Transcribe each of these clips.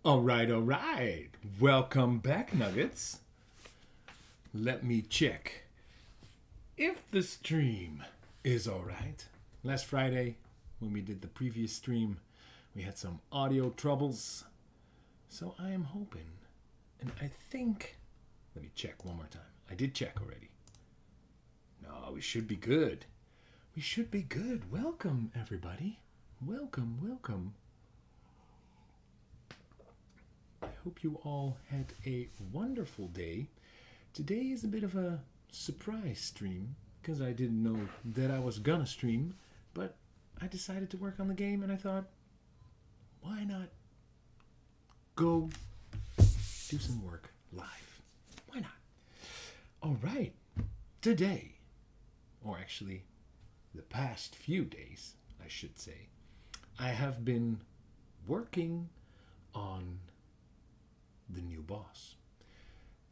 All right. Welcome back, Nuggets. Let me check if the stream is all right. Last Friday, when we did the previous stream, we had some audio troubles. So I am hoping, and I think, let me check one more time. I did check already. No, we should be good. We should be good. Welcome, everybody. Welcome. I hope you all had a wonderful day. Today is a bit of a surprise stream because I didn't know that I was gonna stream, but I decided to work on the game and I thought, why not go do some work live? Why not? All right, today, or actually the past few days, I should say, I have been working on the new boss.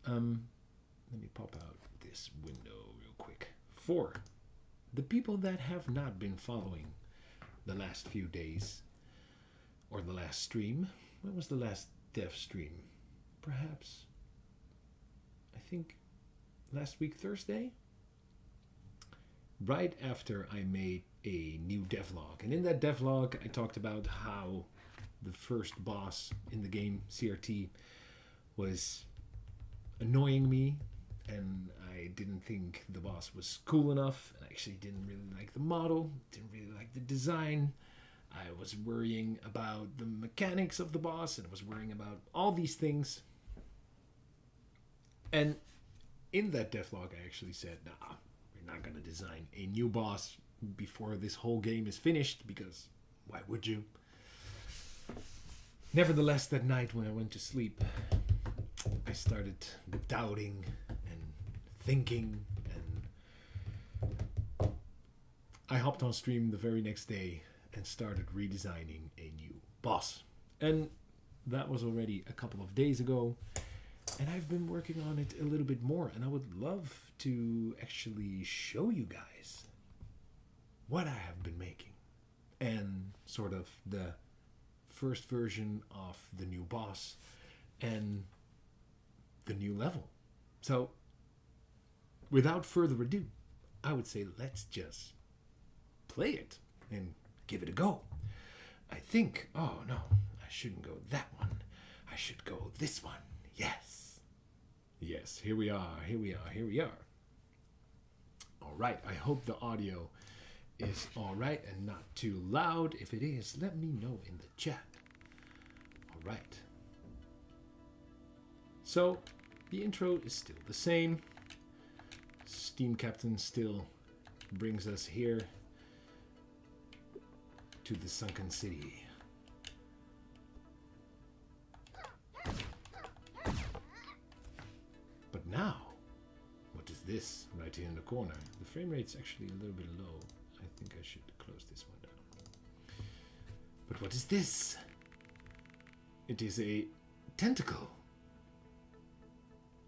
Let me pop out this window real quick. For the people that have not been following the last few days or the last stream, when was the last dev stream? Perhaps, I think last week Thursday? Right after I made a new devlog. And in that devlog I talked about how the first boss in the game, CRT, was annoying me, and I didn't think the boss was cool enough, and I actually didn't really like the model, didn't really like the design. I was worrying about the mechanics of the boss, and I was worrying about all these things. And in that devlog I actually said, nah, we're not gonna design a new boss before this whole game is finished, because why would you? Nevertheless, that night when I went to sleep, I started doubting and thinking, and I hopped on stream the very next day and started redesigning a new boss. And that was already a couple of days ago, and I've been working on it a little bit more, and I would love to actually show you guys what I have been making and sort of the first version of the new boss and the new level. So without further ado, I would say let's just play it and give it a go. I think, oh no, I shouldn't go that one. I should go this one. Yes, here we are. All right, I hope the audio is all right and not too loud. If it is, let me know in the chat. All right. So the intro is still the same. Steam Captain still brings us here to the sunken city. But now, what is this right here in the corner? The frame rate's actually a little bit low. I think I should close this one down. But what is this? It is a tentacle.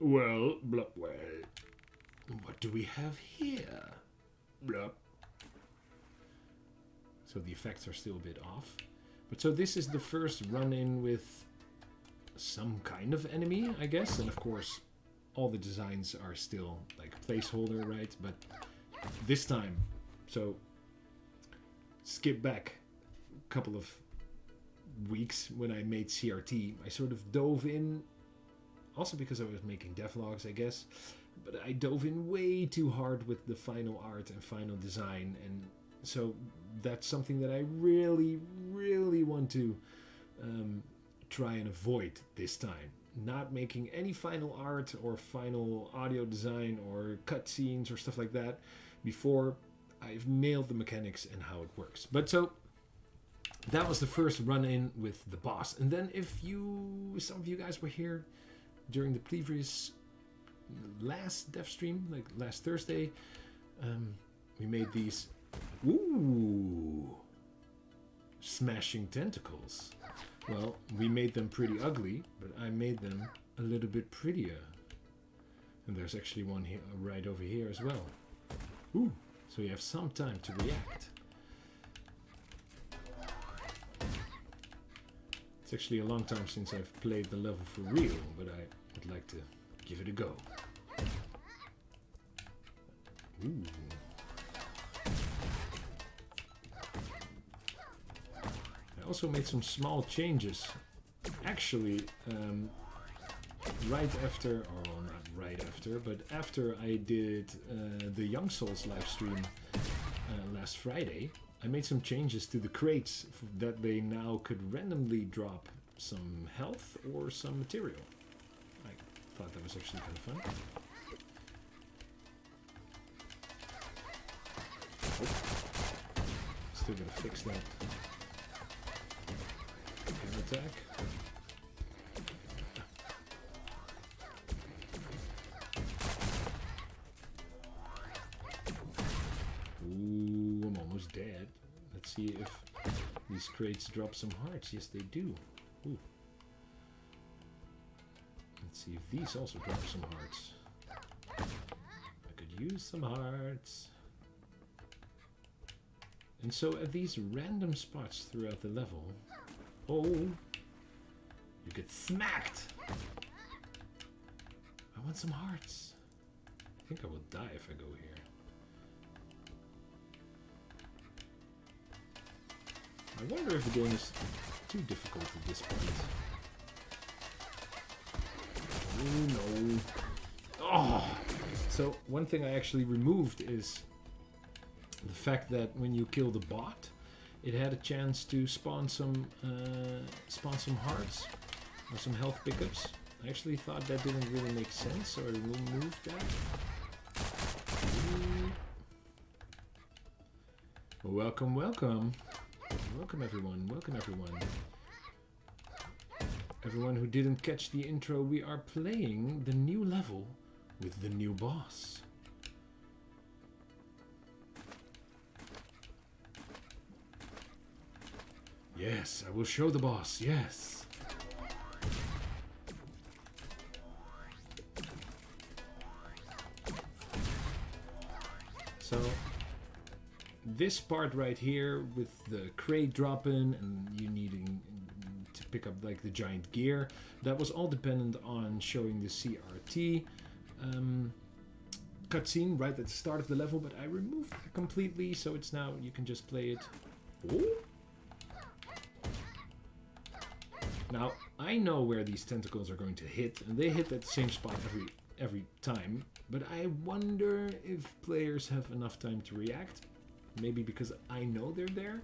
Well, blah, well, what do we have here? Blah. So the effects are still a bit off. But so this is the first run-in with some kind of enemy, I guess. And of course, all the designs are still like placeholder, right? But this time, so skip back a couple of weeks when I made CRT, I sort of dove in, also because I was making devlogs, I guess, but I dove in way too hard with the final art and final design, and so that's something that I really want to try and avoid this time. Not making any final art or final audio design or cutscenes or stuff like that before I've nailed the mechanics and how it works. But so that was the first run-in with the boss. And then some of you guys were here during the previous last dev stream, like last Thursday, we made these smashing tentacles. Well, we made them pretty ugly, but I made them a little bit prettier. And there's actually one here, right over here as well. Ooh, so you have some time to react. It's actually a long time since I've played the level for real, but I would like to give it a go. Ooh. I also made some small changes. Actually, right after, or well, not right after, but after I did the Young Souls live stream last Friday, I made some changes to the crates that they now could randomly drop some health or some material. I thought that was actually kind of fun. Oh. Still gonna fix that air attack. Ooh, I'm almost dead. Let's see if these crates drop some hearts. Yes, they do. Ooh. Let's see if these also drop some hearts. I could use some hearts. And so at these random spots throughout the level, oh, you get smacked. I want some hearts. I think I will die if I go here. I wonder if the game is too difficult at this point. Oh no. Oh! So one thing I actually removed is the fact that when you kill the bot, it had a chance to spawn some hearts or some health pickups. I actually thought that didn't really make sense, so I removed that. Ooh. Welcome, welcome. Welcome everyone, welcome everyone. Everyone who didn't catch the intro, we are playing the new level with the new boss. Yes, I will show the boss, yes. So, this part right here with the crate dropping and you needing to pick up like the giant gear, that was all dependent on showing the CRT cutscene right at the start of the level, but I removed it completely, so it's now you can just play it. Ooh. Now I know where these tentacles are going to hit, and they hit at the same spot every time, but I wonder if players have enough time to react. Maybe because I know they're there.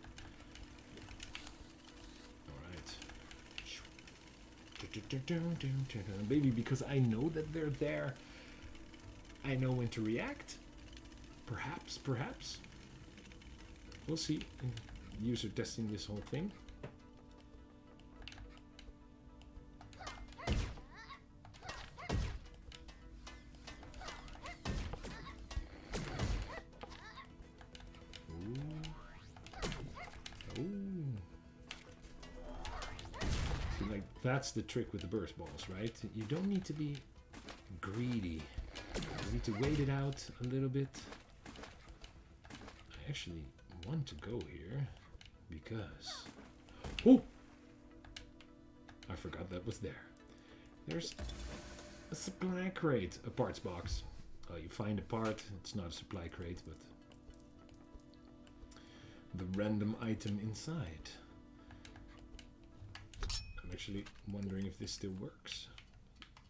Alright. Maybe because I know that they're there, I know when to react. Perhaps, perhaps. We'll see. User testing this whole thing. That's the trick with the burst balls, right? You don't need to be greedy. You need to wait it out a little bit. I actually want to go here because... Oh! I forgot that was there. There's a supply crate, a parts box. Oh, you find a part. It's not a supply crate, but the random item inside. I'm actually wondering if this still works.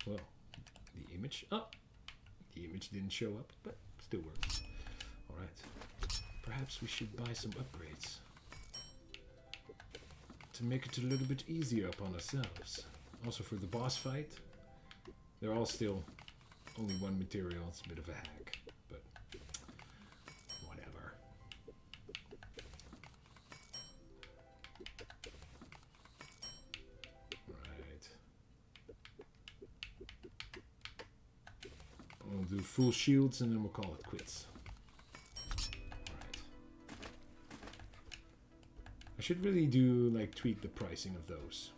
Well, the image... Oh! The image didn't show up, but still works. Alright. Perhaps we should buy some upgrades to make it a little bit easier upon ourselves. Also for the boss fight. They're all still only one material. It's a bit of a hack, but whatever. Right. We'll do full shields and then we'll call it quits. Alright. I should really do, like, tweak the pricing of those.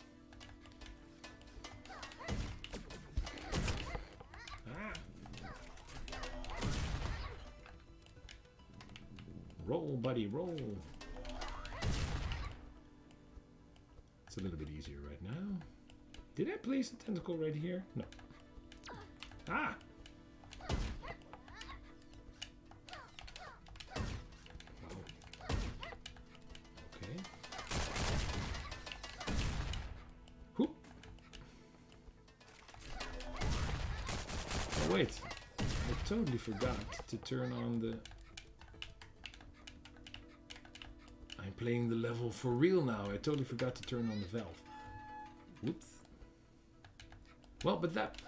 Roll, buddy, roll. It's a little bit easier right now. Did I place a tentacle right here? No. Ah! Wow. Okay. Whoop. Oh wait. I totally forgot to turn on the... I'm playing the level for real now. I totally forgot to turn on the valve. Whoops. Well, but that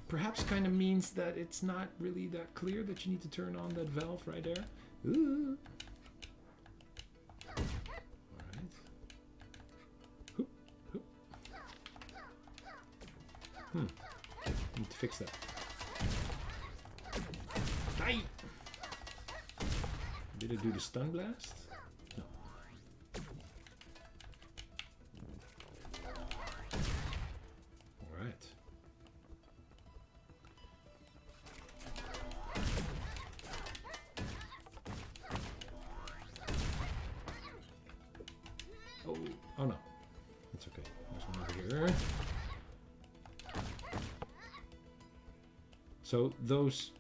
perhaps kind of means that it's not really that clear that you need to turn on that valve right there. Ooh. Alright. Hoop, hoop. Need to fix that. Aye! Did I do the stun blast? No. Alright. Oh no. That's okay. There's one over here. So those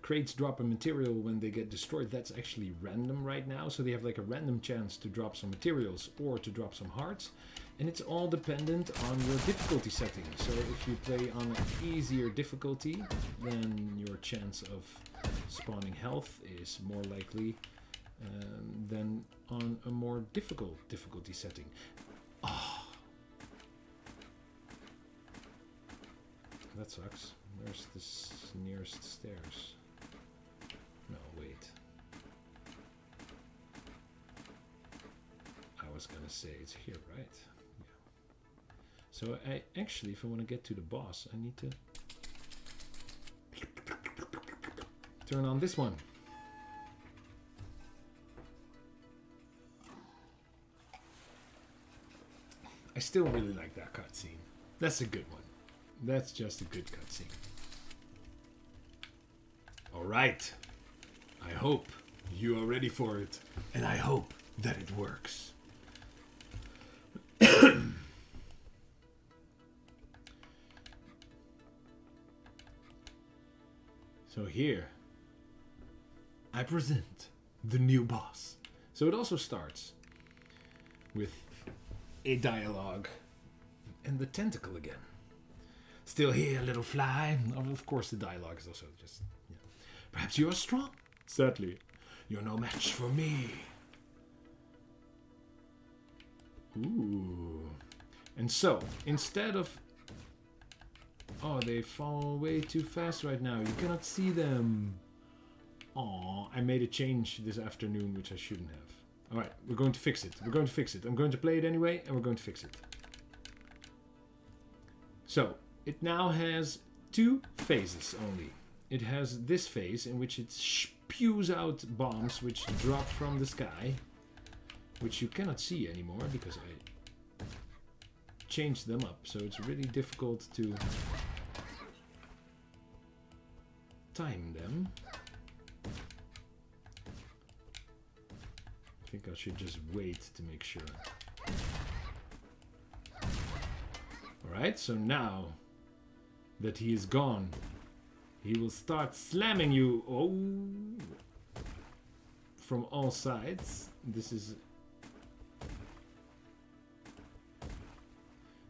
crates drop a material when they get destroyed. That's actually random right now. So they have like a random chance to drop some materials or to drop some hearts. And it's all dependent on your difficulty setting. So if you play on an easier difficulty, then your chance of spawning health is more likely than on a more difficult difficulty setting. Oh. That sucks. Where's this nearest stairs? No, wait. I was gonna say it's here, right? Yeah. So I actually, if I want to get to the boss, I need to turn on this one. I still really like that cutscene. That's a good one. That's just a good cutscene. Alright. I hope you are ready for it. And I hope that it works. So here, I present the new boss. So it also starts with a dialogue and the tentacle again. Still here, little fly. Of course, the dialogue is also just... Yeah. Perhaps you are strong. Sadly, you're no match for me. Ooh. And so, instead of... Oh, they fall way too fast right now. You cannot see them. Aw, I made a change this afternoon, which I shouldn't have. Alright, we're going to fix it. We're going to fix it. I'm going to play it anyway, and we're going to fix it. So, it now has two phases only. It has this phase in which it spews out bombs which drop from the sky, which you cannot see anymore because I changed them up. So it's really difficult to time them. I think I should just wait to make sure. Alright, so now that he is gone, he will start slamming you from all sides. This is...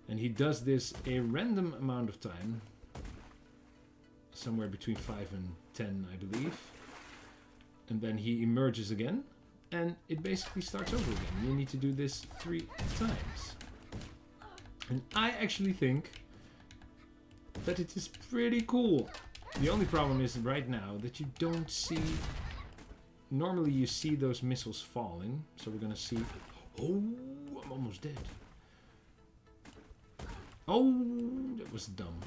And he does this a random amount of time. Somewhere between 5 and 10, I believe. And then he emerges again. And it basically starts over again. You need to do this 3 times. And I actually think that it is pretty cool. The only problem is right now that you don't see... Normally you see those missiles falling. So we're gonna see... Oh, I'm almost dead. Oh, that was dumb.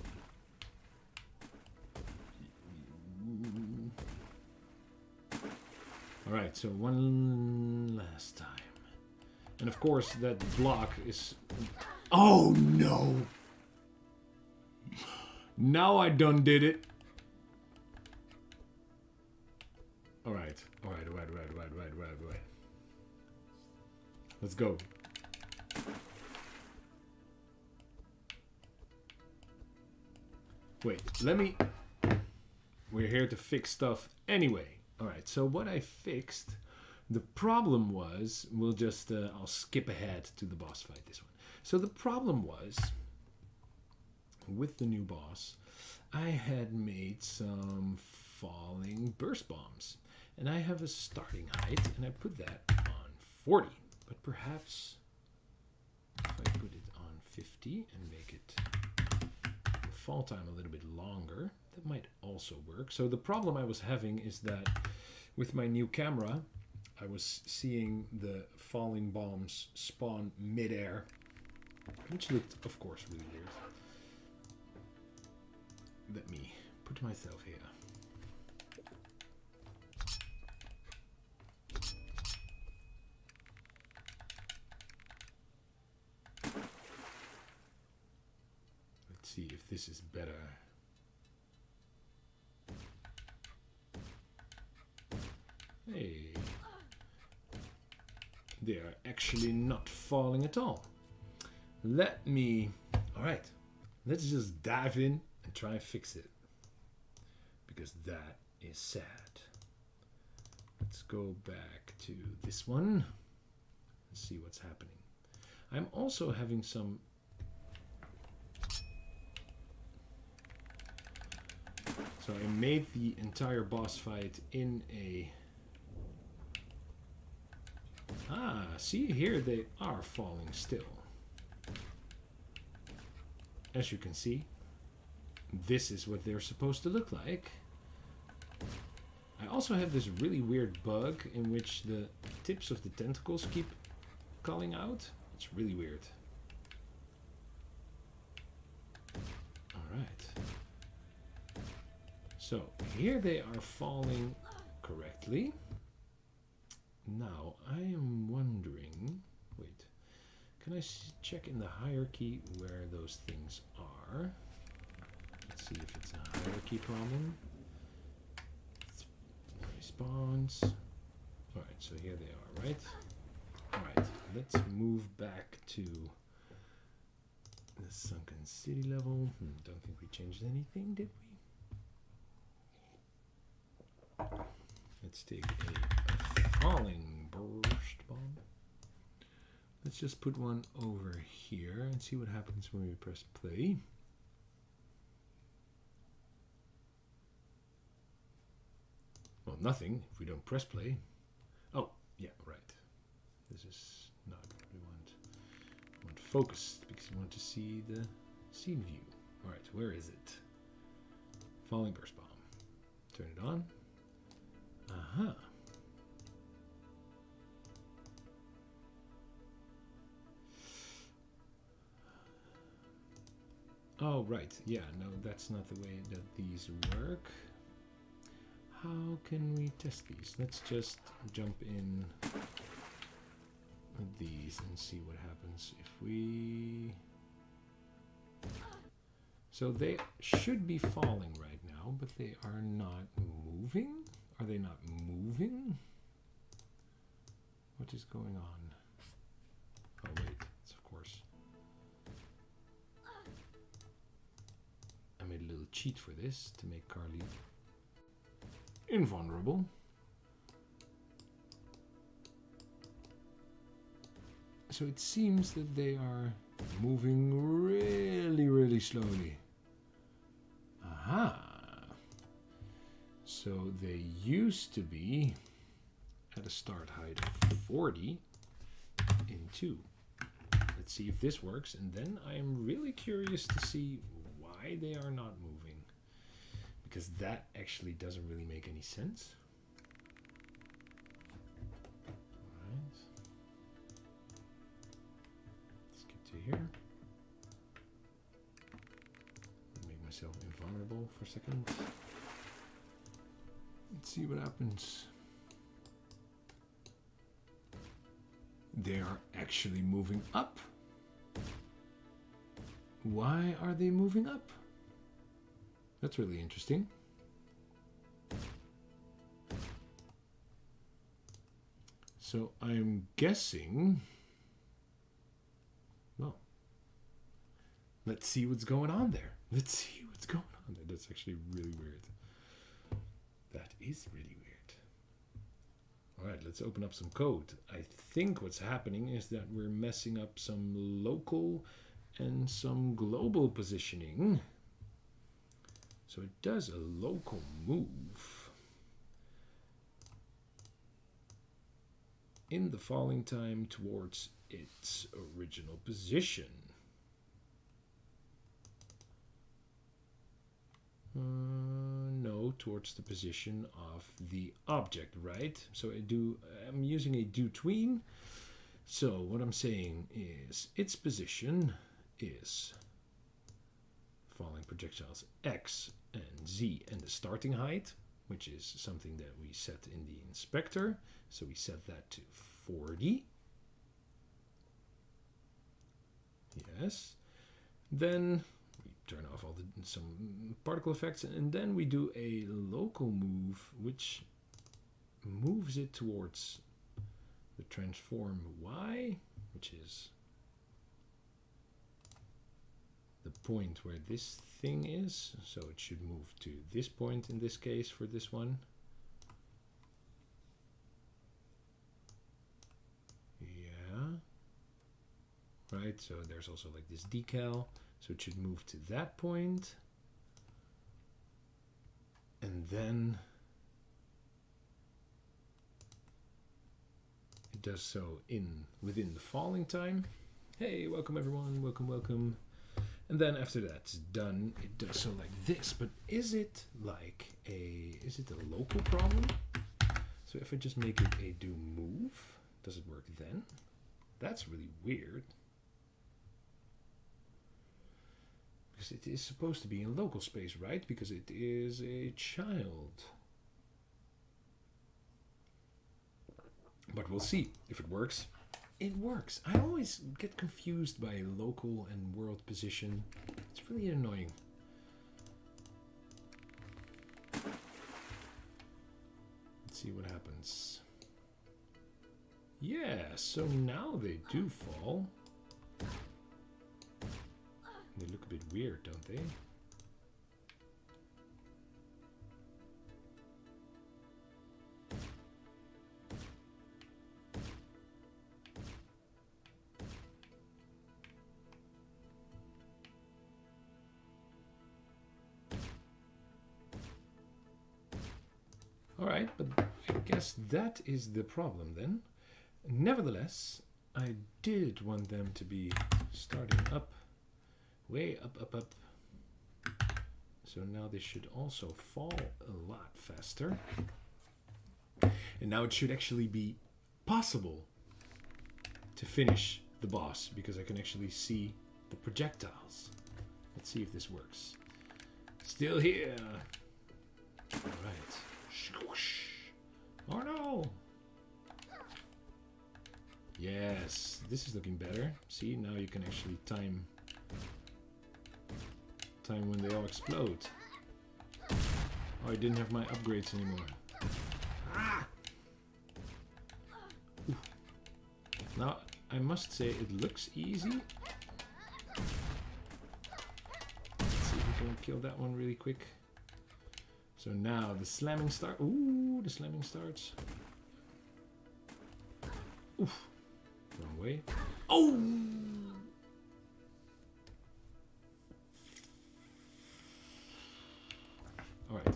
Alright, so one last time. And of course that block is... Oh no! Now I done did it. Alright. Let's go. Wait, let me... We're here to fix stuff anyway. Alright, so what I fixed... The problem was... We'll just... I'll skip ahead to the boss fight, this one. So the problem was... With the new boss... I had made some falling burst bombs. And I have a starting height, and I put that on 40. But perhaps... If I put it on 50 and make it... fall time a little bit longer, that might also work. So the problem I was having is that with my new camera, I was seeing the falling bombs spawn mid-air, which looked, of course, really weird. Let me put myself here. Let's see if this is better. Hey. They are actually not falling at all. Let me... Alright. Let's just dive in and try and fix it. Because that is sad. Let's go back to this one. And see what's happening. I'm also having some... So I made the entire boss fight in a... Ah, see here they are falling still. As you can see, this is what they're supposed to look like. I also have this really weird bug in which the tips of the tentacles keep calling out. It's really weird. Alright. So, here they are falling correctly. Now, I am wondering... Wait. Can I check in the hierarchy where those things are? Let's see if it's a hierarchy problem. Respawns. Alright, so here they are, right? Alright, let's move back to the sunken city level. Don't think we changed anything, did we? Let's take a falling burst bomb. Let's just put one over here and see what happens when we press play. Well, nothing if we don't press play. Oh, yeah, right. This is not what we want. We want focused because we want to see the scene view. Alright, where is it? Falling burst bomb. Turn it on. Aha. Oh, right. Yeah, no, that's not the way that these work. How can we test these? Let's just jump in with these and see what happens if we... So they should be falling right now, but they are not moving. Are they not moving? What is going on? Oh wait, it's of course. I made a little cheat for this to make Carly invulnerable. So it seems that they are moving really, really slowly. Aha! So they used to be at a start height of 40 in 2. Let's see if this works, and then I'm really curious to see why they are not moving, because that actually doesn't really make any sense. Alright. Skip to here. Make myself invulnerable for a second. Let's see what happens. They are actually moving up. Why are they moving up? That's really interesting. So I'm guessing... Well, let's see what's going on there. Let's see what's going on. That's actually really weird. That is really weird. Alright, let's open up some code. I think what's happening is that we're messing up some local and some global positioning. So it does a local move in the falling time towards its original position. No, towards the position of the object, right? So I'm using a do tween. So what I'm saying is its position is falling projectiles X and Z and the starting height, which is something that we set in the inspector. So we set that to 40. Yes. Then turn off some particle effects, and then we do a local move which moves it towards the transform Y, which is the point where this thing is. So it should move to this point in this case for this one. Yeah. Right, so there's also like this decal. So it should move to that point. And then it does so within the falling time. Hey, welcome everyone, welcome. And then after that's done, it does so like this. But is it a local problem? So if I just make it a do move, does it work then? That's really weird. Because it is supposed to be in local space, right? Because it is a child. But we'll see if it works. It works. I always get confused by local and world position. It's really annoying. Let's see what happens. Yeah, so now they do fall. They look a bit weird, don't they? Alright, but I guess that is the problem then. Nevertheless, I did want them to be starting up. Way up. So now they should also fall a lot faster. And now it should actually be possible to finish the boss because I can actually see the projectiles. Let's see if this works. Still here. Alright. Oh no! Yes, this is looking better. See, now you can actually time when they all explode. Oh, I didn't have my upgrades anymore. Ah! Ooh. Now, I must say it looks easy. Let's see if we can kill that one really quick. So now the slamming start. Ooh, the slamming starts. Oof. Wrong way. Oh! Alright.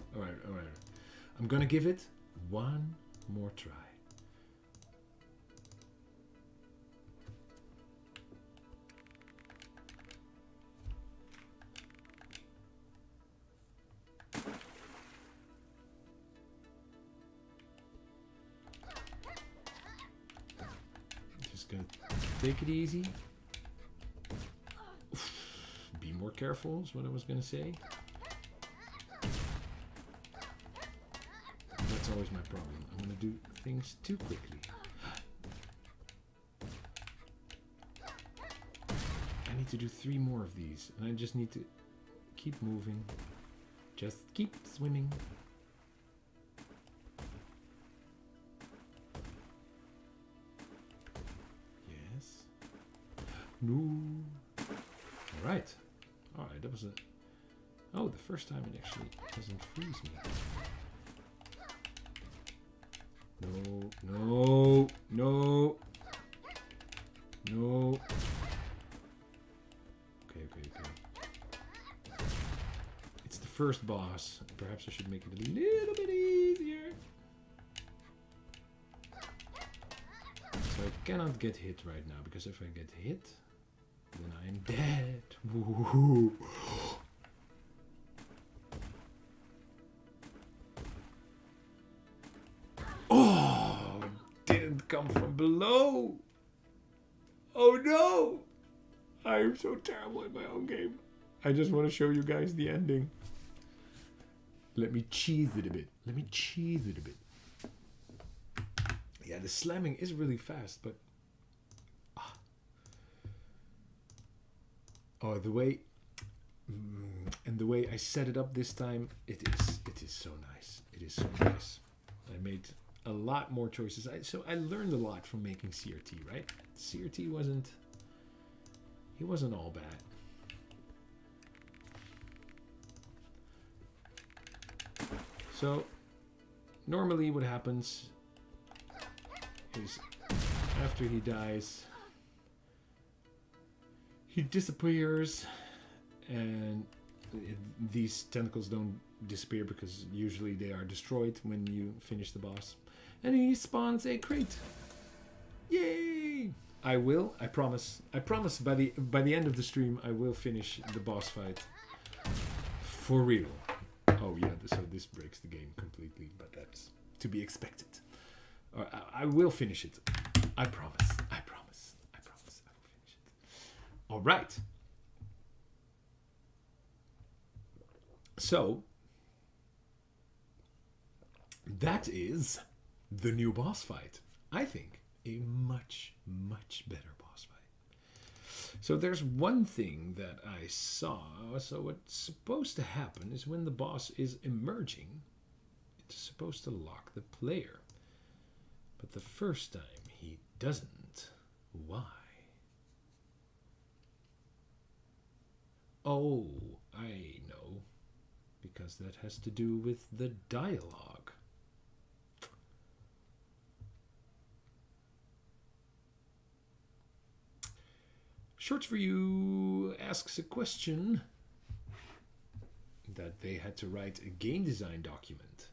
I'm gonna give it one more try. Just gonna take it easy. Be more careful is what I was gonna say. That's always my problem. I'm gonna do things too quickly. I need to do 3 more of these, and I just need to keep moving. Just keep swimming. Yes. No. Alright. Alright, that was a... Oh, the first time it actually doesn't freeze me. No, no, no. No. Okay, okay, okay. It's the first boss. Perhaps I should make it a little bit easier. So I cannot get hit right now, because if I get hit, then I'm dead. Woohoo. Oh, it didn't come from below. Oh no! I am so terrible at my own game. I just want to show you guys the ending. Let me cheese it a bit. Let me cheese it a bit. Yeah, the slamming is really fast, but... Oh, the way... and the way I set it up this time, it is so nice. It is so nice. I made a lot more choices. So I learned a lot from making CRT, right? CRT wasn't... He wasn't all bad. So, normally what happens is after he dies, he disappears, and these tentacles don't disappear because usually they are destroyed when you finish the boss. And he spawns a crate. Yay! I promise by the end of the stream I will finish the boss fight. For real. Oh yeah, so this breaks the game completely, but that's to be expected. I will finish it. I promise. I promise. I promise. I will finish it. All right. So that is the new boss fight. I think a much, much better boss fight. So there's one thing that I saw. So what's supposed to happen is when the boss is emerging, it's supposed to lock the player. But the first time he doesn't. Why? Oh, I know. Because that has to do with the dialogue. Shorts for You asks a question that they had to write a game design document.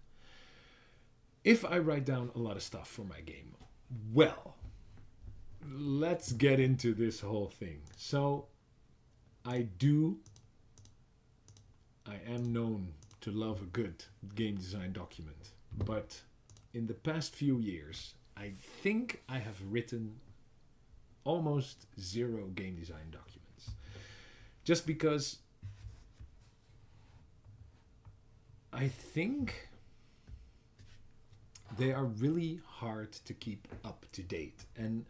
If I write down a lot of stuff for my game, well, let's get into this whole thing. So, I am known to love a good game design document, but in the past few years, I think I have written almost 0 game design documents. Just because I think they are really hard to keep up to date. And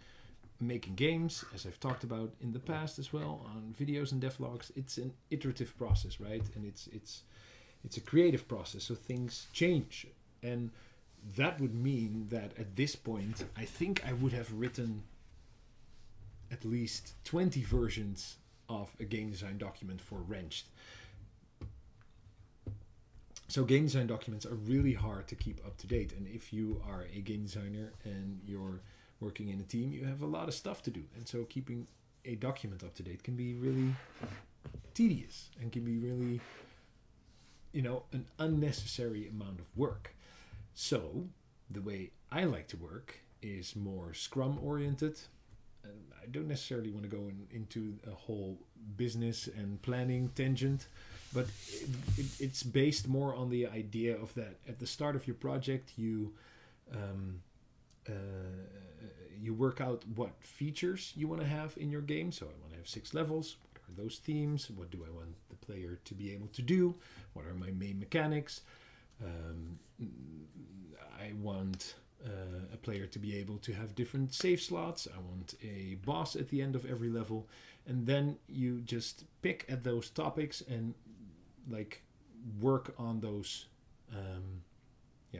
making games, as I've talked about in the past as well, on videos and devlogs, it's an iterative process, right? And it's a creative process, so things change. And that would mean that at this point, I think I would have written at least 20 versions of a game design document for Wrenched. So game design documents are really hard to keep up to date. And if you are a game designer and you're working in a team, you have a lot of stuff to do. And so keeping a document up to date can be really tedious and can be really, an unnecessary amount of work. So the way I like to work is more Scrum oriented. And I don't necessarily want to go into a whole business and planning tangent, but it's based more on the idea of that at the start of your project, you work out what features you want to have in your game. So I want to have 6 levels. What are those themes? What do I want the player to be able to do? What are my main mechanics? I want a player to be able to have different save slots. I want a boss at the end of every level. And then you just pick at those topics and work on those,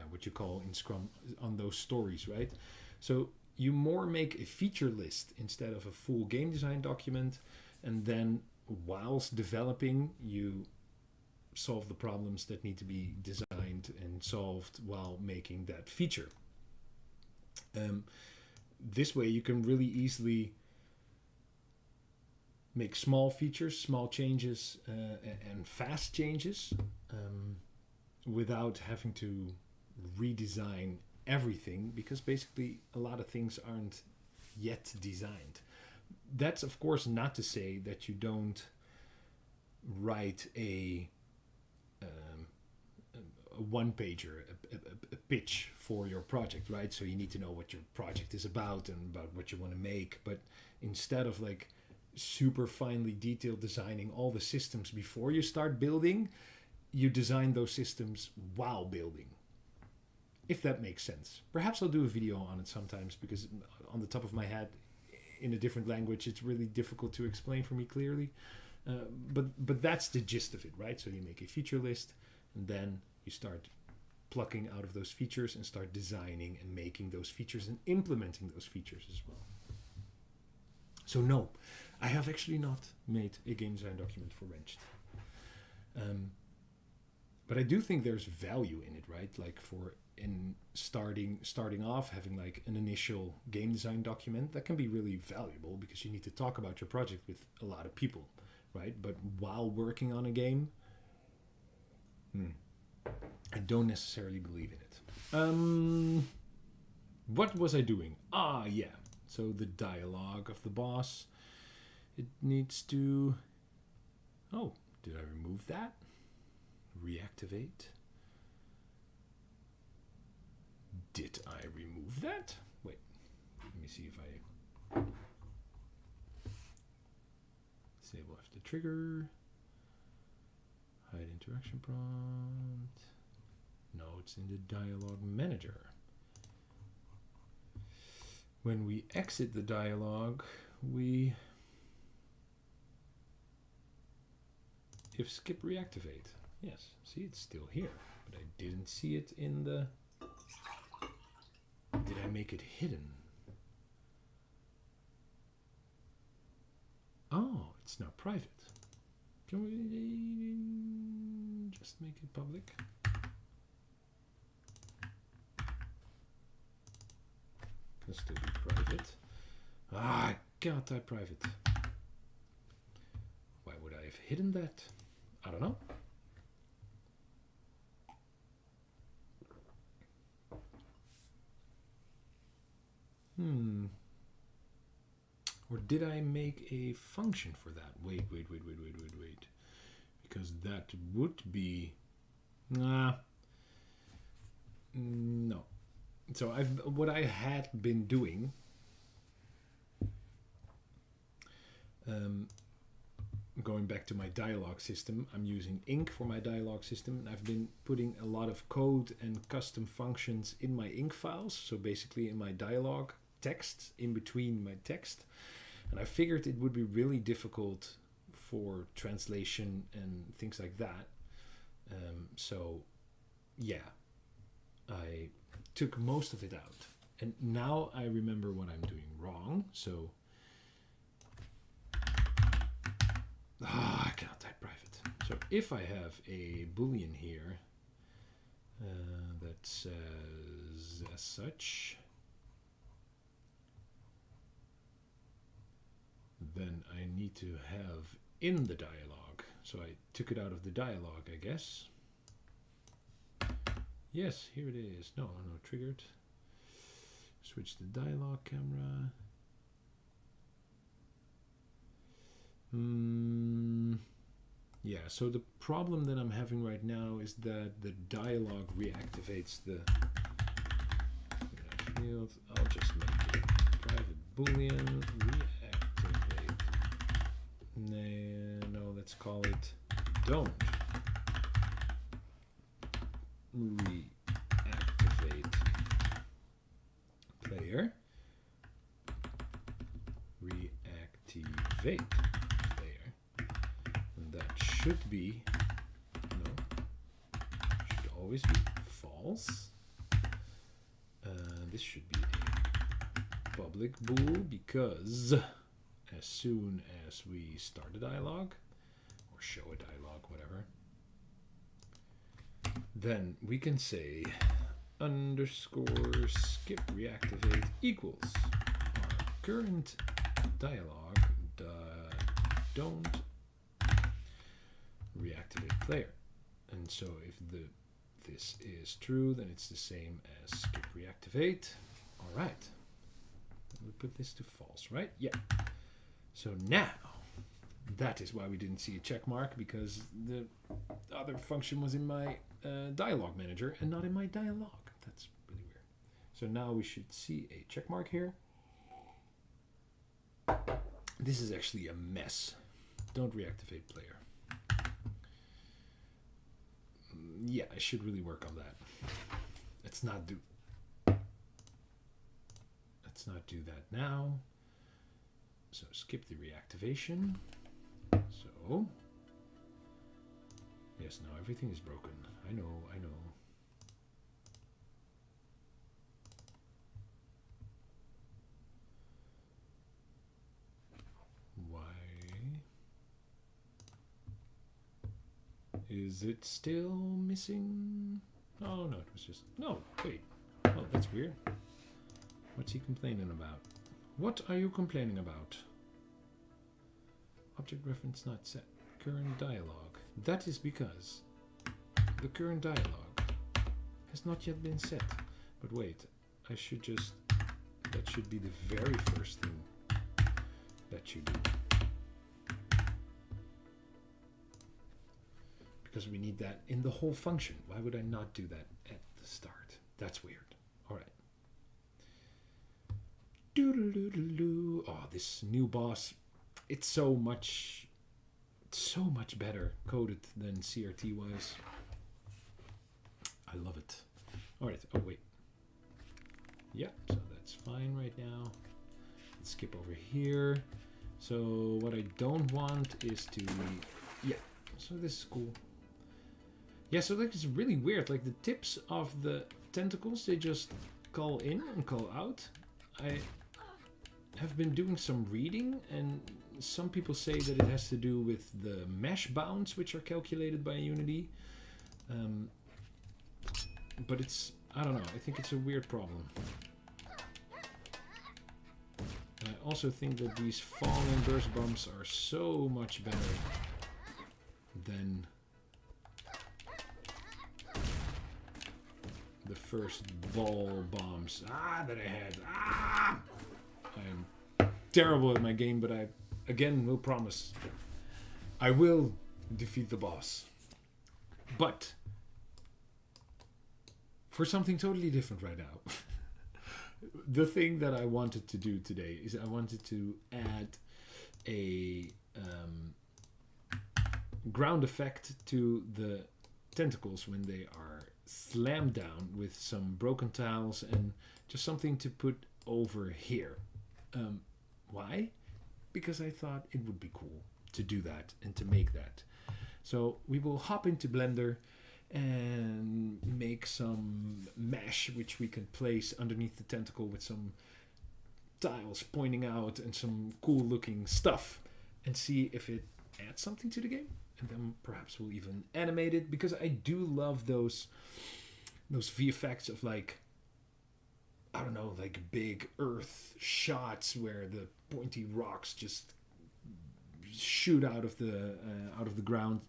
what you call in Scrum, on those stories, right? So you more make a feature list instead of a full game design document. And then whilst developing, you solve the problems that need to be designed and solved while making that feature. This way you can really easily make small features, small changes, and fast changes without having to redesign everything, because basically a lot of things aren't yet designed. That's of course not to say that you don't write a one-pager, a pitch for your project, right? So you need to know what your project is about and about what you want to make. But instead of like super finely detailed designing all the systems before you start building, you design those systems while building. If that makes sense. Perhaps I'll do a video on it sometimes, because on the top of my head, in a different language, it's really difficult to explain for me clearly. But that's the gist of it, right? So you make a feature list, and then you start plucking out of those features and start designing and making those features and implementing those features as well. So no, I have actually not made a game design document for Wrenched. But I do think there's value in it, right? Like in starting off, having like an initial game design document, that can be really valuable because you need to talk about your project with a lot of people, right? But while working on a game, I don't necessarily believe in it. What was I doing? Yeah. So the dialogue of the boss, it needs to... Oh, did I remove that? Reactivate. Did I remove that? Wait, let me see if I... Disable after trigger. Hide interaction prompt. No, it's in the dialogue manager. When we exit the dialogue, we... If skip reactivate. Yes, see, it's still here, but I didn't see it in the... Did I make it hidden? Oh, it's now private. Can we just make it public? Can still be private. I cannot type private. Why would I have hidden that? I don't know. Or did I make a function for that? Wait. Because that would be... no. So what I had been doing... going back to my dialogue system, I'm using Ink for my dialogue system, and I've been putting a lot of code and custom functions in my Ink files, so basically in my dialogue text, in between my text. And I figured it would be really difficult for translation and things like that. So yeah, I took most of it out. And now I remember what I'm doing wrong, so... I cannot type private. So if I have a boolean here that says as such, then I need to have in the dialogue. So I took it out of the dialogue, I guess. Yes, here it is. No, triggered. Switch the dialogue camera. Yeah, so the problem that I'm having right now is that the dialogue reactivates the field. I'll just make it private boolean reactivate. No, let's call it don't reactivate player. Reactivate. Should be, should always be false. This should be a public bool, because as soon as we start a dialogue or show a dialogue, whatever, then we can say underscore skip reactivate equals our current dialog don't reactivate player. And so if this is true, then it's the same as skip reactivate. All right. We put this to false, right? Yeah. So now, that is why we didn't see a check mark, because the other function was in my dialog manager and not in my dialog. That's really weird. So now we should see a check mark here. This is actually a mess. Don't reactivate player. Yeah, I should really work on that. Let's not do that now. So skip the reactivation. So yes, now everything is broken. I know. Why is it still missing? Oh no, it was just no. Wait. Oh, that's weird. What's he complaining about? What are you complaining about? Object reference not set. Current dialog. That is because the current dialog has not yet been set. But wait, I should just... That should be the very first thing that you do. Because we need that in the whole function. Why would I not do that at the start? That's weird. All right. Oh, this new boss, it's so much better coded than CRT was. I love it. All right. Oh wait. Yeah. So that's fine right now. Let's skip over here. So what I don't want is to. Yeah. So this is cool. Yeah. So like it's really weird. Like the tips of the tentacles, they just call in and call out. I have been doing some reading, and some people say that it has to do with the mesh bounds, which are calculated by Unity. But it's, I don't know, I think it's a weird problem. And I also think that these fall and burst bumps are so much better than the first ball bombs that I had. I'm terrible at my game, but I again will promise I will defeat the boss. But for something totally different right now. The thing that I wanted to do today is I wanted to add a ground effect to the tentacles when they are slammed down with some broken tiles and just something to put over here. Why? Because I thought it would be cool to do that and to make that. So we will hop into Blender and make some mesh which we can place underneath the tentacle with some tiles pointing out and some cool looking stuff, and see if it adds something to the game. And then perhaps we'll even animate it, because I do love those VFX of like, I don't know, like big earth shots where the pointy rocks just shoot out of the ground.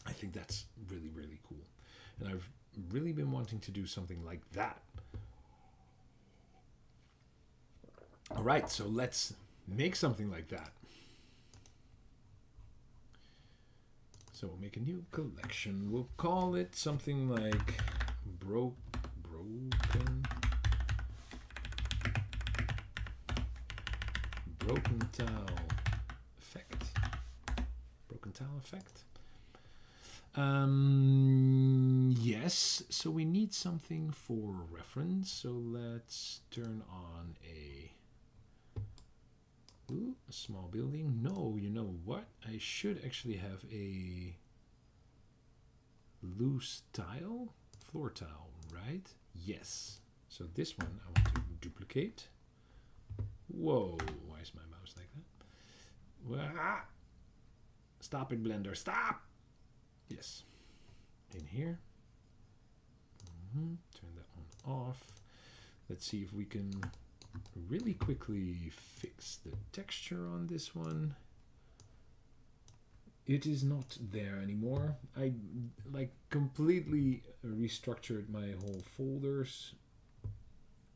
I think that's really, really cool. And I've really been wanting to do something like that. All right, so let's make something like that. So we'll make a new collection. We'll call it something like broken tile effect. Broken tile effect. Yes, so we need something for reference. So let's turn on a small building. No, you know what? I should actually have a loose tile, floor tile, right? Yes. So this one I want to duplicate. Whoa, why is my mouse like that? Stop it, Blender, stop! Yes, in here. Turn that one off. Let's see if we can really quickly fix the texture on this one. It is not there anymore. I like completely restructured my whole folders,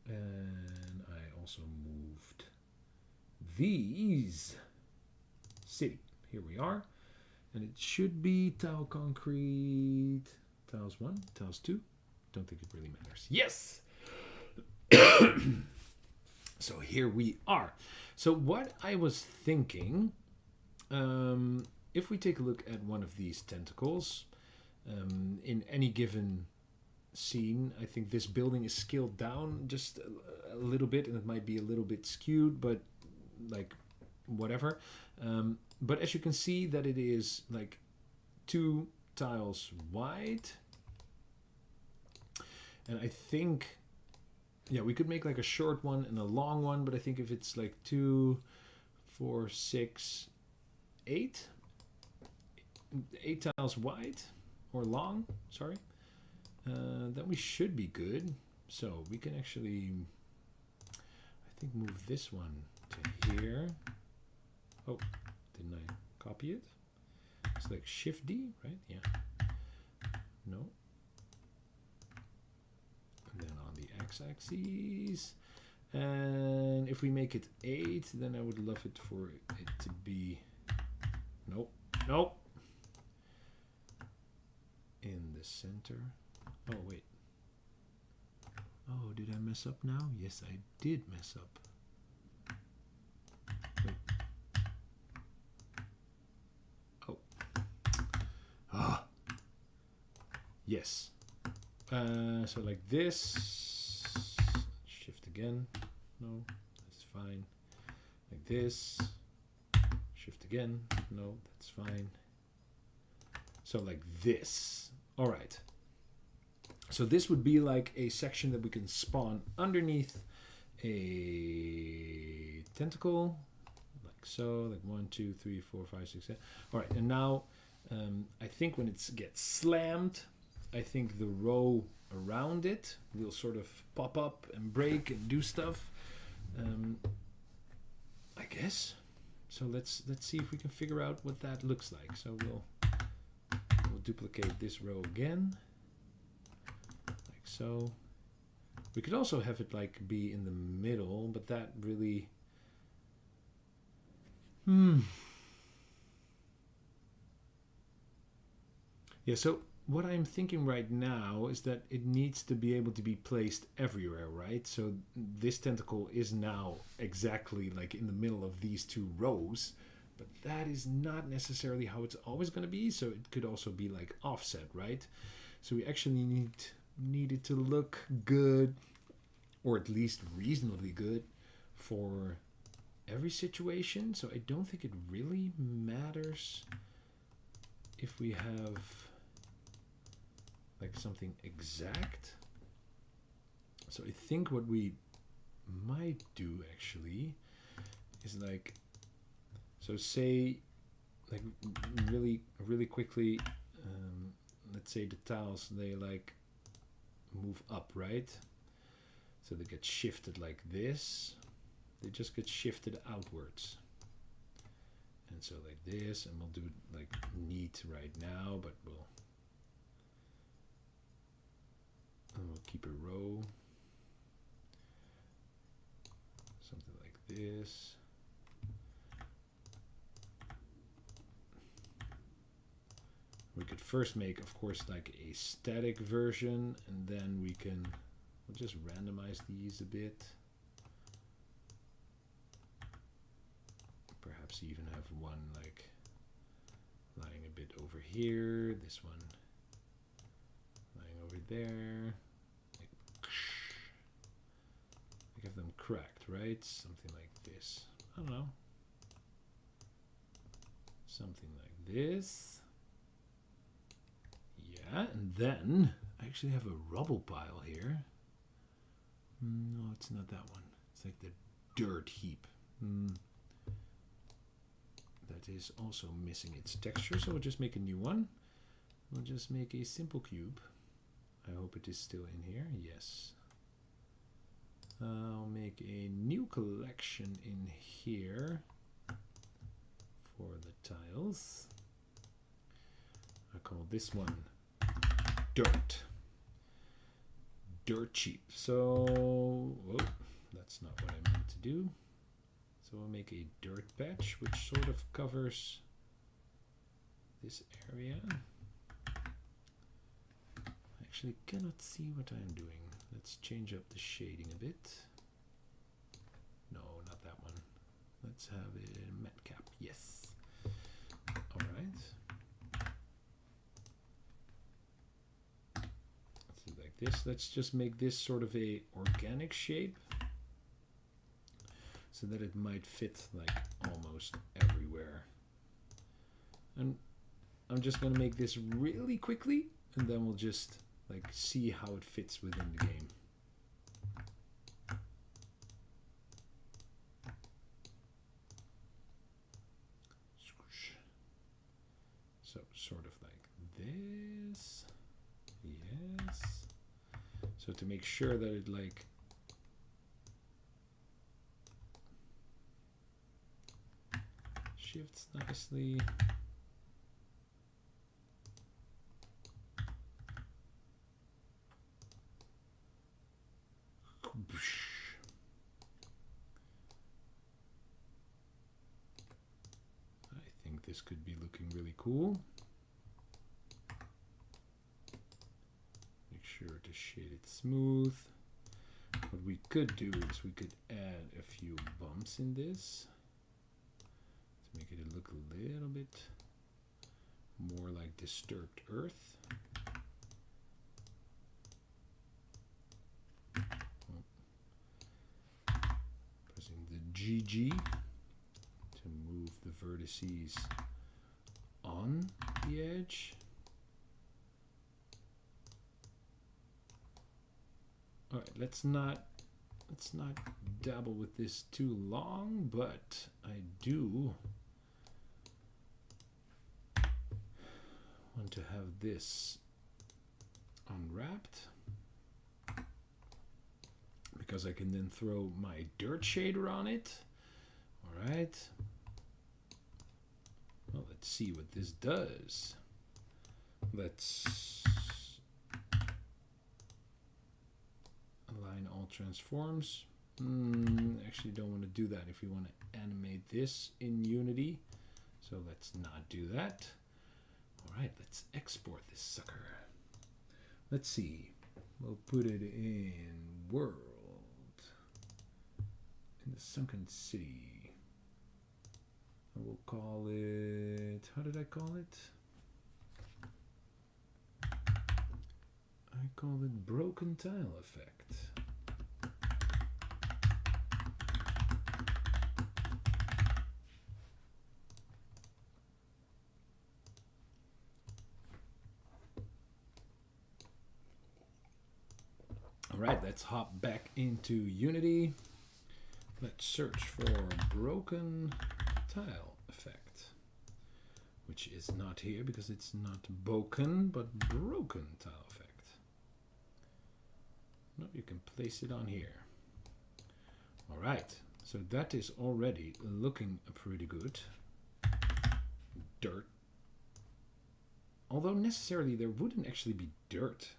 and I also moved these. City. Here we are, and it should be tile concrete. Tiles 1, tiles 2. Don't think it really matters. Yes. So here we are. So what I was thinking, if we take a look at one of these tentacles, in any given scene, I think this building is scaled down just a little bit, and it might be a little bit skewed, but like whatever. But as you can see that it is like 2 tiles wide, and I think, yeah, we could make like a short one and a long one, but I think if it's like 2, 4, 6, 8 tiles wide or long, sorry, then we should be good. So we can actually, I think, move this one to here. Oh, didn't I copy it? It's like Shift D, right? Yeah. No. And then on the x-axis. And if we make it 8, then I would love it for it to be, nope, nope, in the center. Oh, wait. Oh, did I mess up now? Yes, I did mess up. Wait. Oh. Ah. Yes. So like this. Shift again. No, that's fine. Like this. Shift again. No, that's fine. So like this. All right. So this would be like a section that we can spawn underneath a tentacle, like so, like 1, 2, 3, 4, 5, 6, 7. All right, and now I think when it gets slammed, I think the row around it will sort of pop up and break and do stuff. I guess. So let's see if we can figure out what that looks like. So we'll duplicate this row again. So we could also have it like be in the middle, but that really yeah, so what I'm thinking right now is that it needs to be able to be placed everywhere, right? So this tentacle is now exactly like in the middle of these 2 rows, but that is not necessarily how it's always going to be. So it could also be like offset, right? So we actually need it to look good, or at least reasonably good, for every situation. So I don't think it really matters if we have like something exact. So I think what we might do actually is like, so say like really quickly, let's say the tiles, they like move up, right? So they get shifted like this. They just get shifted outwards. And so like this, and we'll do it like neat right now, but we'll keep a row. Something like this. We could first make, of course, like a static version, and then we'll just randomize these a bit. Perhaps even have one like lying a bit over here, this one lying over there. Like have them cracked, right? Something like this. I don't know. Something like this. Yeah, and then I actually have a rubble pile here. No, it's not that one. It's like the dirt heap. That is also missing its texture, so we'll just make a new one. We'll just make a simple cube. I hope it is still in here. Yes. I'll make a new collection in here for the tiles. I call this one dirt. Dirt cheap. So, whoa, that's not what I meant to do. So we'll make a dirt patch, which sort of covers this area. I actually cannot see what I'm doing. Let's change up the shading a bit. No, not that one. Let's have a matte cap. Yes. All right. Let's do like this. Let's just make this sort of a organic shape so that it might fit like almost everywhere. And I'm just gonna make this really quickly, and then we'll just like see how it fits within the game. So sort of like this. Yes. So to make sure that it like shifts nicely. I think this could be looking really cool. Make sure to shade it smooth. What we could do is we could add a few bumps in this to make it look a little bit more like disturbed earth. Pressing the GG to move the vertices on the edge. All right, let's not dabble with this too long, but I do want to have this unwrapped because I can then throw my dirt shader on it. All right. Well, let's see what this does. Let's align all transforms. Actually don't want to do that if we want to animate this in Unity. So let's not do that. All right, let's export this sucker. Let's see. We'll put it in world. In the sunken city. And we'll call it, how did I call it? I called it broken tile effect. All right, let's hop back into Unity. Let's search for broken tile effect, which is not here because it's not broken, but broken tile effect. No, you can place it on here. All right, so that is already looking pretty good. Dirt. Although necessarily there wouldn't actually be dirt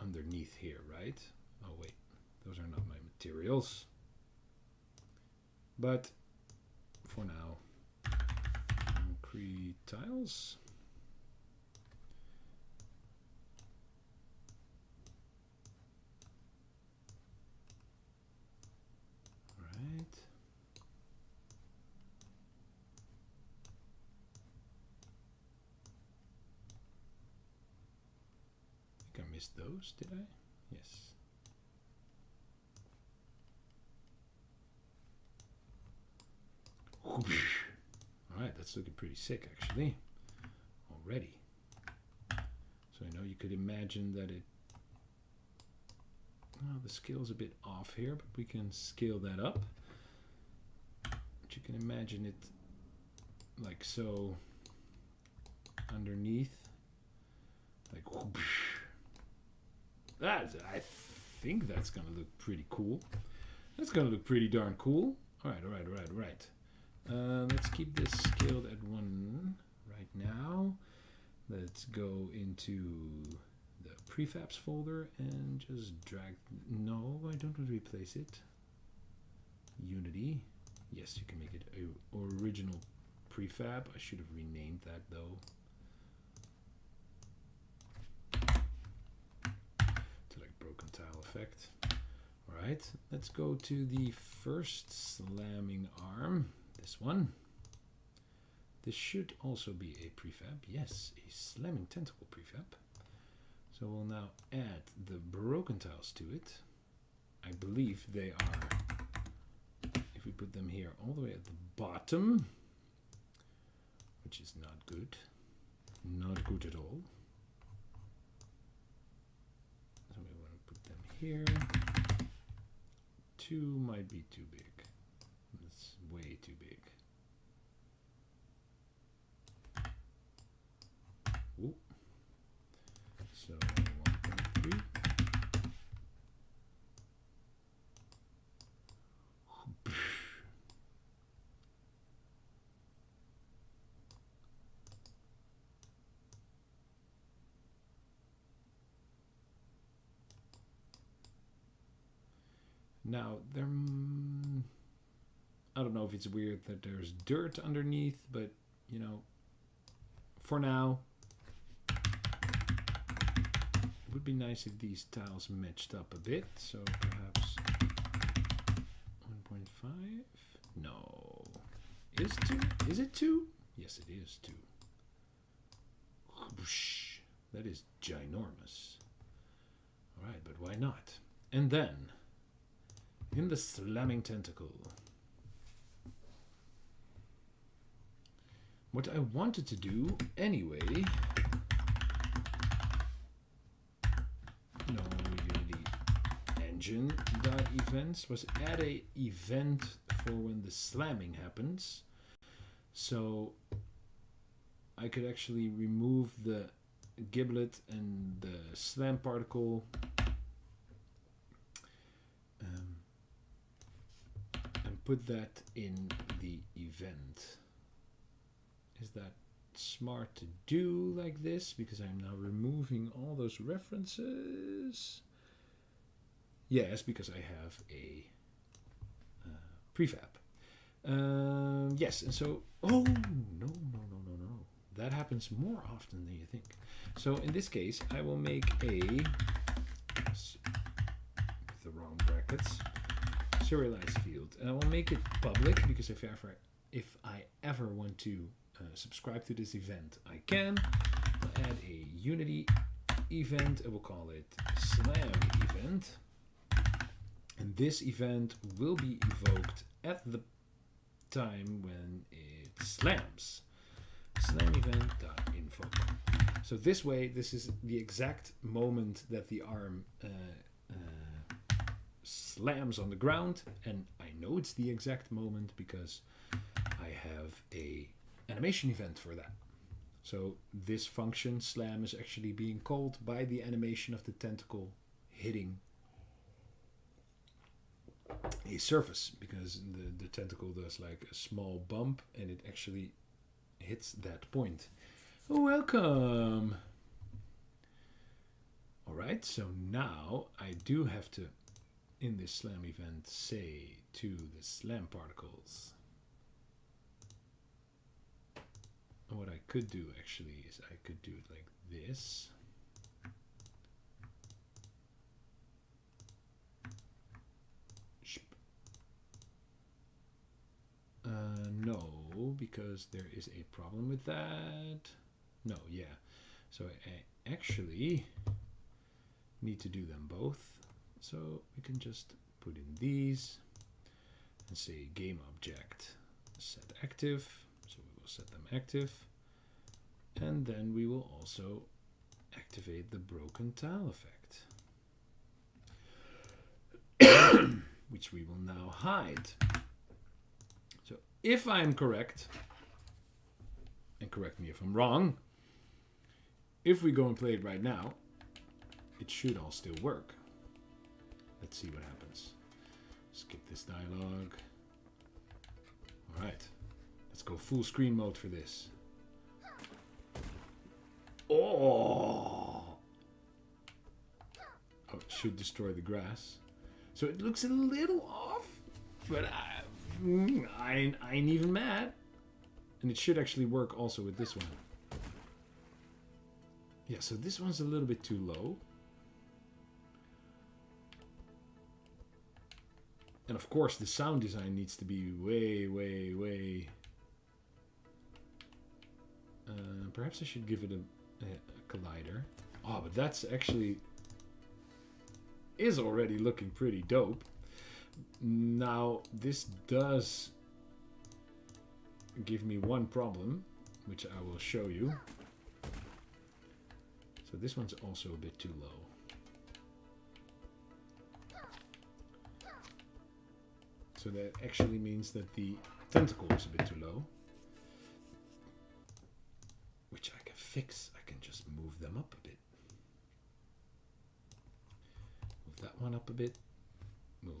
underneath here, right? Oh wait, those are not my materials. But for now, concrete tiles. All right. I think I missed those, did I? Yes. All right, that's looking pretty sick actually already. So I know you could imagine that it, well, the scale's a bit off here, but we can scale that up. But you can imagine it like so underneath, like I think that's gonna look pretty cool. That's gonna look pretty darn cool. All right. Let's keep this scaled at 1 right now. Let's go into the prefabs folder and just drag. No, I don't want to replace it. Unity. Yes, you can make it a original prefab. I should have renamed that though. To like broken tile effect. Alright, let's go to the first slamming arm. This one. This should also be a prefab. Yes, a slamming tentacle prefab. So we'll now add the broken tiles to it. I believe they are, if we put them here all the way at the bottom, which is not good. Not good at all. So we want to put them here. 2 might be too big. That's way too big. Ooh. So 1.3. Now, I don't know if it's weird that there's dirt underneath, but, you know, for now, it would be nice if these tiles matched up a bit. So perhaps 1.5? No. Is 2? Is it 2? Yes, it is 2. That is ginormous. All right, but why not? And then, in the slamming tentacle, what I wanted to do anyway, no, Unity engine dot events, was add a event for when the slamming happens, so I could actually remove the giblet and the slam particle and put that in the event. Is that smart to do like this? Because I'm now removing all those references. Yes, because I have a prefab. Yes, and so, oh, no. That happens more often than you think. So in this case, I will make a, with the wrong brackets, serialized field. And I will make it public because if I ever want to subscribe to this event, I can. I'll add a Unity event. I will call it Slam Event. And this event will be evoked at the time when it slams. Slam event.invoke. So this way, this is the exact moment that the arm slams on the ground, and I know it's the exact moment because I have a animation event for that. So this function slam is actually being called by the animation of the tentacle hitting a surface, because the tentacle does like a small bump and it actually hits that point. Welcome. All right, so now I do have to, in this slam event, say to the slam particles. What I could do actually is I could do it like this. No, because there is a problem with that. No, yeah. So I actually need to do them both. So we can just put in these and say game object set active. So we will set them active. And then we will also activate the broken tile effect, which we will now hide. So if I'm correct, and correct me if I'm wrong, if we go and play it right now, it should all still work. Let's see what happens. Skip this dialogue. Alright. Let's go full screen mode for this. Oh! Oh, it should destroy the grass. So it looks a little off, but I ain't even mad. And it should actually work also with this one. Yeah, so this one's a little bit too low. And of course the sound design needs to be way... perhaps I should give it a collider. Oh, but that's actually... is already looking pretty dope. Now, this does give me one problem, which I will show you. So this one's also a bit too low. So that actually means that the tentacle is a bit too low. Which I can fix. I can just move them up a bit. Move that one up a bit. Move.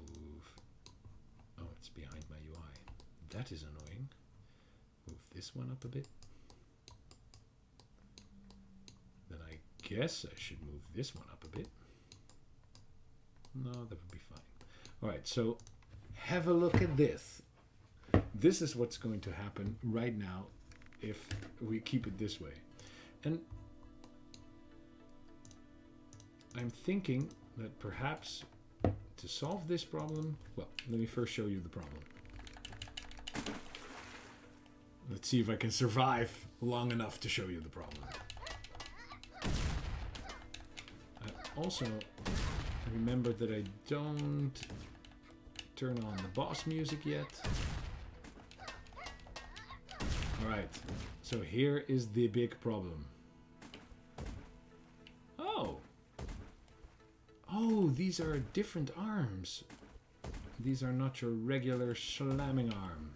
Oh, it's behind my UI. That is annoying. Move this one up a bit. Then I guess I should move this one up a bit. No, that would be fine. Alright, so have a look at this. This is what's going to happen right now if we keep it this way. And I'm thinking that perhaps to solve this problem, well, let me first show you the problem. Let's see if I can survive long enough to show you the problem. I also remember that I don't turn on the boss music yet. Alright, so here is the big problem. Oh! Oh, these are different arms. These are not your regular slamming arm.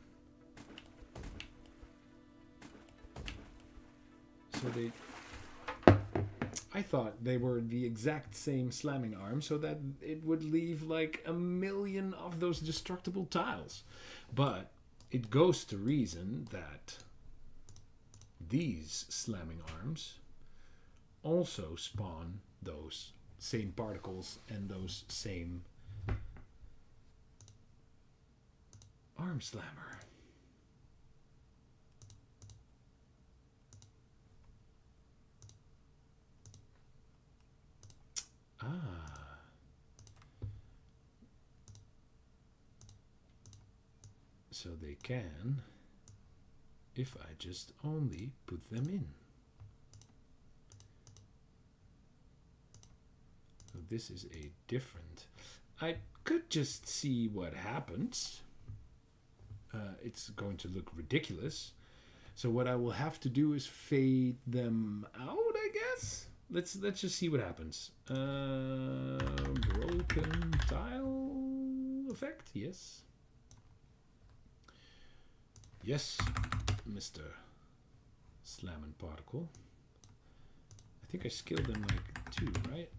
So they... I thought they were the exact same slamming arm so that it would leave like a million of those destructible tiles. But it goes to reason that these slamming arms also spawn those same particles and those same arm slammer. Ah. So they can, if I just only put them in. So this is a different... I could just see what happens. It's going to look ridiculous. So what I will have to do is fade them out, I guess? Let's just see what happens. Broken tile effect, yes. Yes, Mr. Slam and Particle. I think I scaled them like 2, right?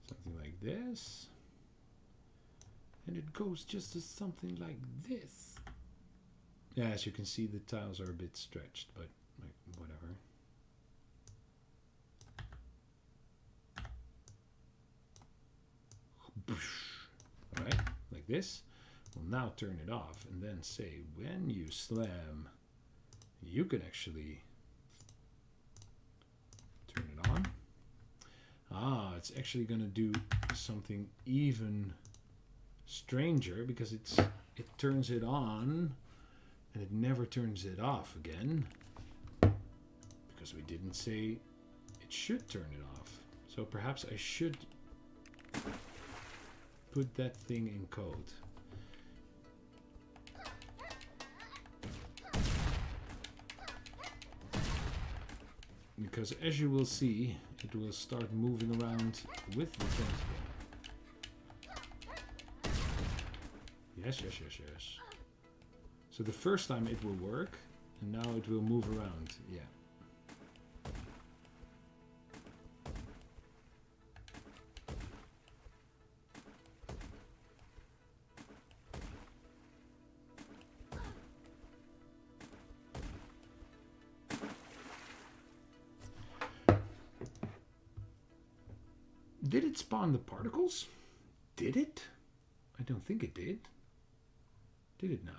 Something like this. And it goes just as something like this. Yeah, as you can see, the tiles are a bit stretched, but like whatever. Alright, like this. We'll now turn it off and then say when you slam, you can actually turn it on. Ah, it's actually going to do something even stranger because it turns it on and it never turns it off again because we didn't say it should turn it off. So perhaps I should put that thing in code. Because as you will see, it will start moving around with the tentacle. Yes, yes, yes, yes. So the first time it will work, and now it will move around. Yeah. Did it spawn the particles? Did it? I don't think it did. Did it now?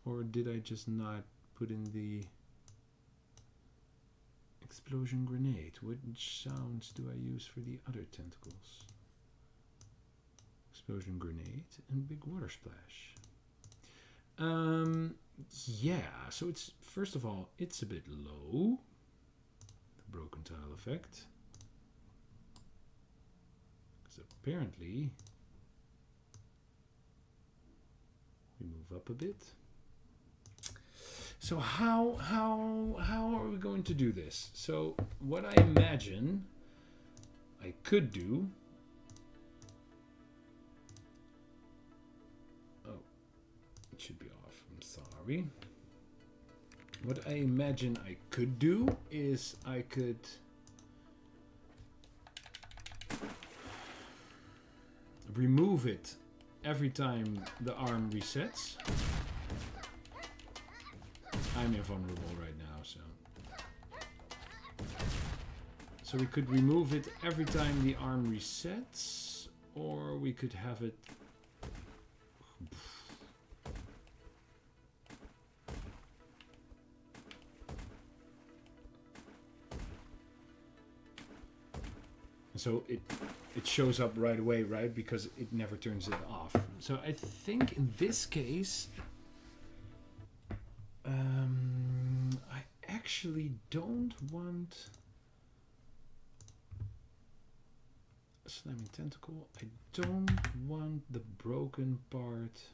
Or did I just not put in the explosion grenade? Which sounds do I use for the other tentacles? Explosion grenade and big water splash. Yeah, so it's, first of all, it's a bit low, the broken tile effect. Because apparently we move up a bit. So how are we going to do this? So what I imagine I could do. Oh, it should be off. I'm sorry. What I imagine I could do is I could remove it every time the arm resets. I'm invulnerable right now, so we could remove it every time the arm resets, or we could have it. So it shows up right away, right? Because it never turns it off. So I think in this case, I actually don't want a slamming tentacle. I don't want the broken part.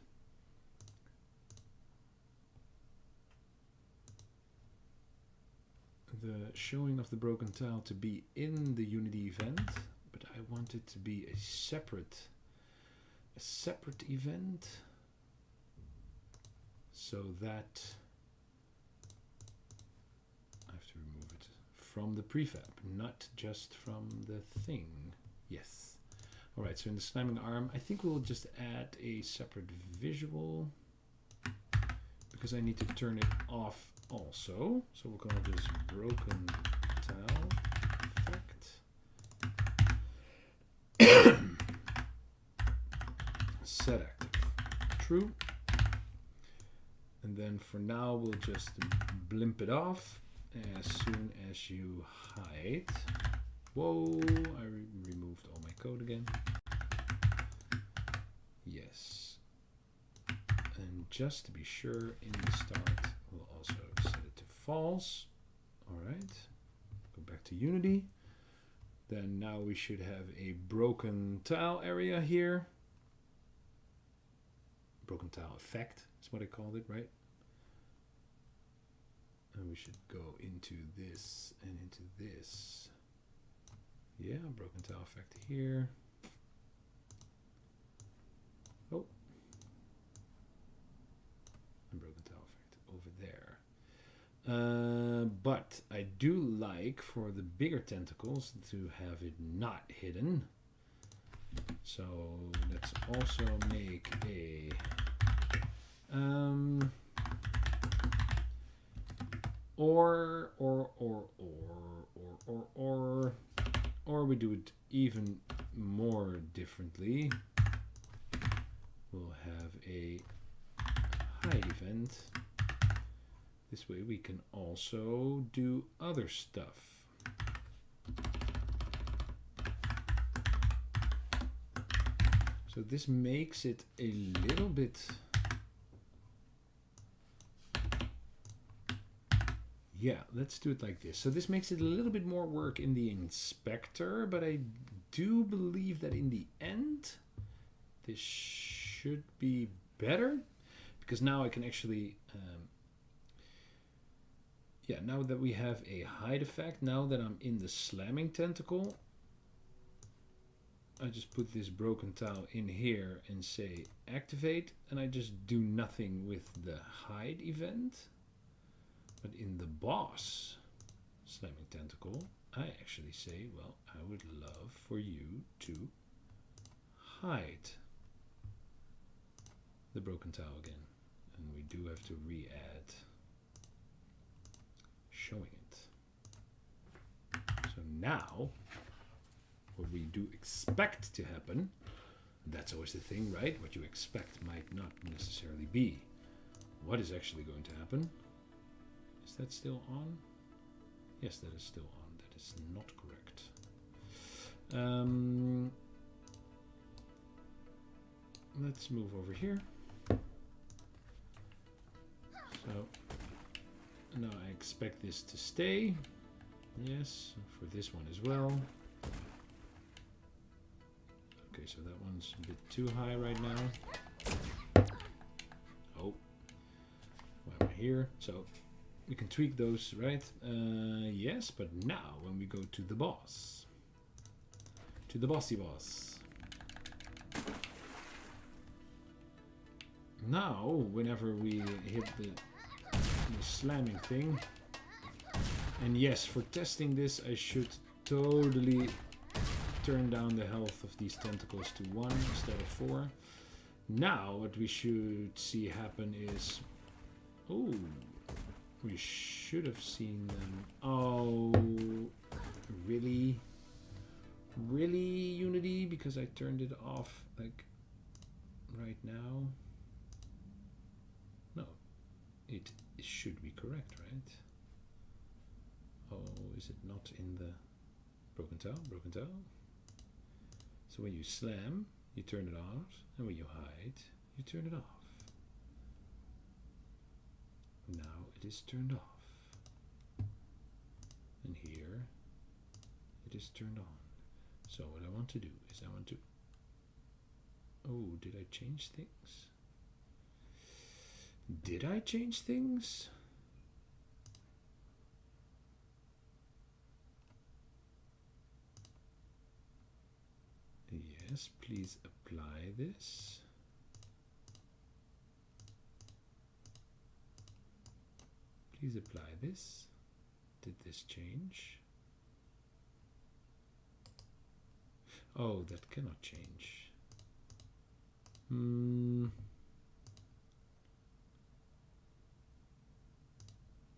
The showing of the broken tile to be in the Unity event, but I want it to be a separate event, so that I have to remove it from the prefab, not just from the thing. Yes. All right, so in the slamming arm, I think we'll just add a separate visual because I need to turn it off also. So we'll call this broken tile effect. Set active. True. And then for now, we'll just blimp it off as soon as you hide. Whoa, I removed all my code again. Yes. And just to be sure, in the start, we'll also set it to false. All right. Go back to Unity. Then now we should have a broken tile area here. Broken tile effect is what I called it, right? And we should go into this and into this. Yeah, broken tile effect here. Oh. And broken tile effect over there. But I do like for the bigger tentacles to have it not hidden. So let's also make a or we do it even more differently. We'll have a hide event. This way we can also do other stuff. So this makes it a little bit, yeah, let's do it like this. So this makes it a little bit more work in the inspector, but I do believe that in the end, this should be better. Because now I can actually... yeah, now that we have a hide effect, now that I'm in the slamming tentacle, I just put this broken tile in here and say activate, and I just do nothing with the hide event. But in the boss slamming tentacle, I actually say, well, I would love for you to hide the broken tile again. And we do have to re-add showing it. So now, what we do expect to happen, that's always the thing, right? What you expect might not necessarily be what is actually going to happen. Is that still on? Yes, that is still on. That is not correct. Let's move over here. So now I expect this to stay. Yes, for this one as well. Okay, so that one's a bit too high right now. Oh, why am I here? So we can tweak those, right? Yes, but now when we go to the boss, to the bossy boss. Now, whenever we hit the slamming thing, and yes, for testing this, I should totally turn down the health of these tentacles to 1 instead of 4. Now, what we should see happen is, oh, we should have seen them. Oh, really? Really, Unity? Because I turned it off, like, right now? No, it should be correct, right? Oh, is it not in the broken tile? Broken tile? So when you slam, you turn it on, and when you hide, you turn it off. Now it is turned off. And here, it is turned on. So what I want to do is I want to... Oh, did I change things? Did I change things? Yes, please apply this. Please apply this. Did this change? Oh, that cannot change.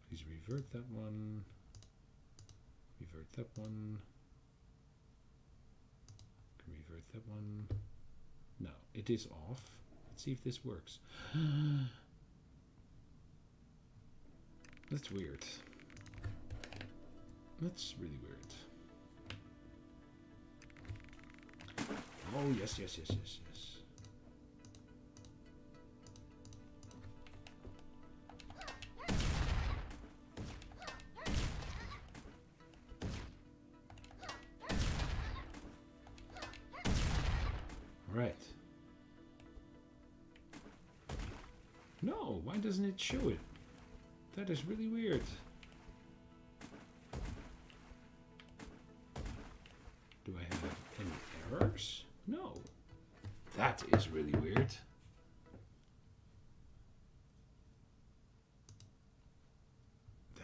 Please revert that one. Revert that one. Revert that one. No, it is off. Let's see if this works. That's weird. That's really weird. Oh, yes, yes, yes, yes, yes. Right. No, why doesn't it show it? That is really weird. Do I have any errors? No. That is really weird.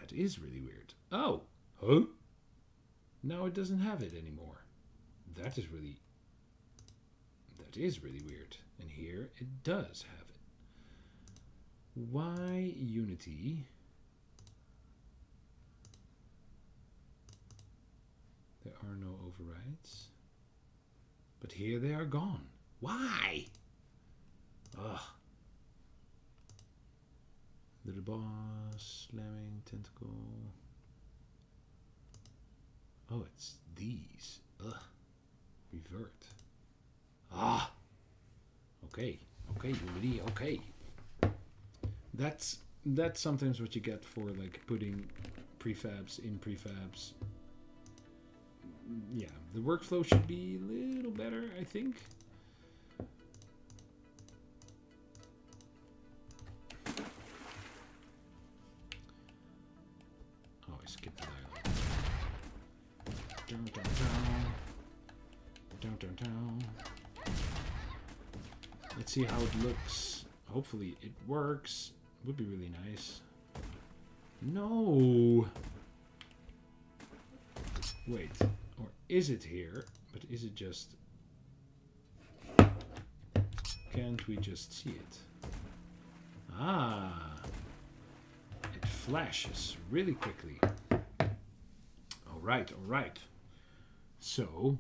That is really weird. Oh. Huh? Now it doesn't have it anymore. That is really weird. And here it does have it. Why Unity? There are no overrides. But here they are gone. Why? Ugh. Little boss, slamming, tentacle. Oh, it's these. Ugh. Revert. Ah. Okay. Okay, Unity. Okay. That's sometimes what you get for like putting prefabs in prefabs. yeah, the workflow should be a little better, I think. Oh, I skipped the dialogue. Down, down, down. Down, down, down. Let's see how it looks. Hopefully it works. Would be really nice. No! Wait, or is it here? But is it just... Can't we just see it? Ah! It flashes really quickly. Alright, alright. So...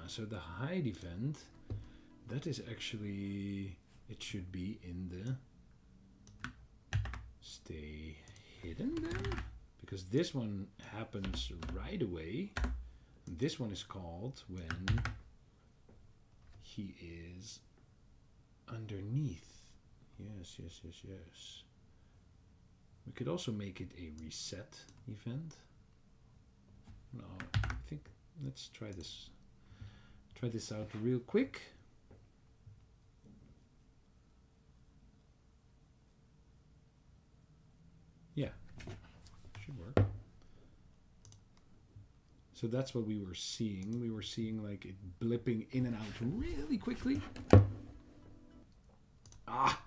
So the hide event, that is actually... It should be in the... Stay hidden then? Because this one happens right away. And this one is called when he is underneath. Yes, yes, yes, yes. We could also make it a reset event. No, I think let's try this. Try this out real quick. Yeah, should work. So that's what we were seeing. We were seeing like it blipping in and out really quickly. Ah!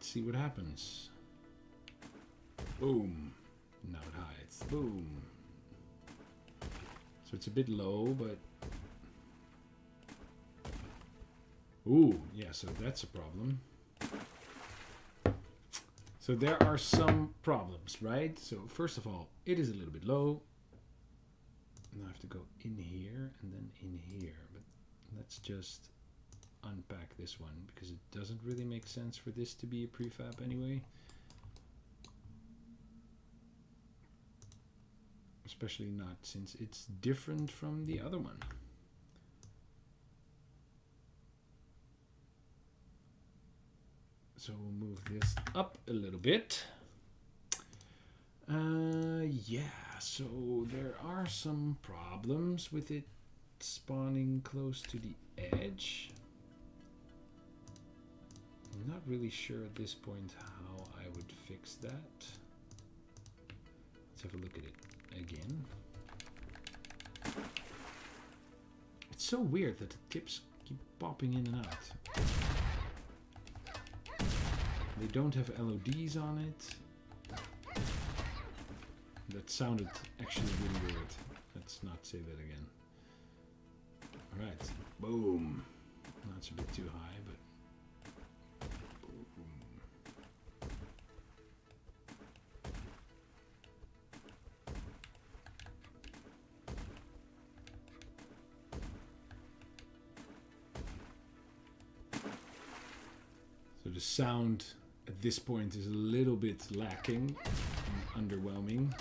See what happens. Boom. Now it hides. Boom. So it's a bit low, but... Ooh, yeah, so that's a problem. So there are some problems, right? So first of all, it is a little bit low. Now I have to go in here and then in here. But let's just unpack this one because it doesn't really make sense for this to be a prefab anyway. Especially not since it's different from the other one. So we'll move this up a little bit. Yeah, so there are some problems with it spawning close to the edge. I'm not really sure at this point how I would fix that. Let's have a look at it again. It's so weird that the tips keep popping in and out. They don't have LODs on it. That sounded actually really weird. Let's not say that again. Alright, boom. Now it's a bit too high, but so the sound at this point is a little bit lacking and underwhelming,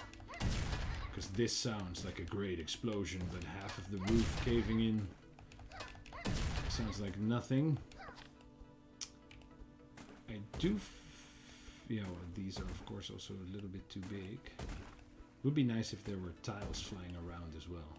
because this sounds like a great explosion, but half of the roof caving in sounds like nothing. I do feel these are of course also a little bit too big. Would be nice if there were tiles flying around as well.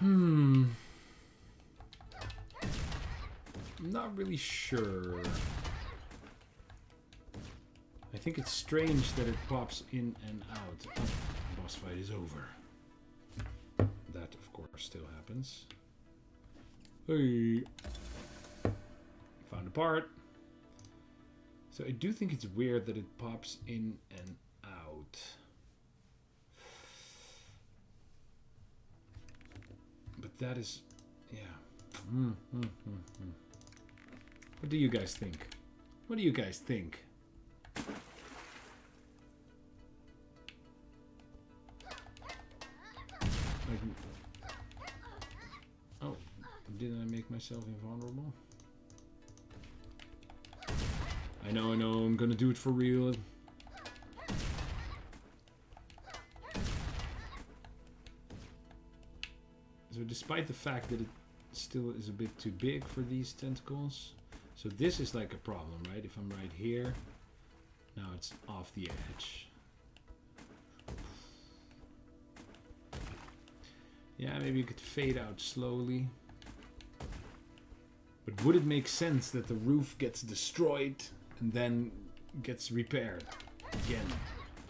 I'm not really sure. I think it's strange that it pops in and out. Oh, the boss fight is over. That, of course, still happens. Hey. Found a part. So I do think it's weird that it pops in and out. But that is, yeah. What do you guys think? What do you guys think? Like, oh, didn't I make myself invulnerable? I know, I'm gonna do it for real. So despite the fact that it still is a bit too big for these tentacles, so this is like a problem, right? If I'm right here, now it's off the edge. Yeah, maybe you could fade out slowly. But would it make sense that the roof gets destroyed and then gets repaired again?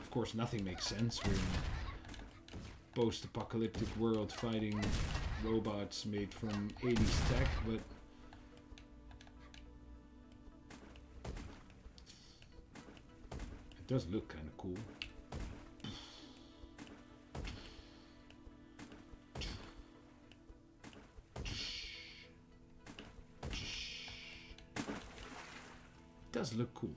Of course, nothing makes sense. We're in a post-apocalyptic world fighting robots made from 80s tech, but it does look kind of cool. It does look cool.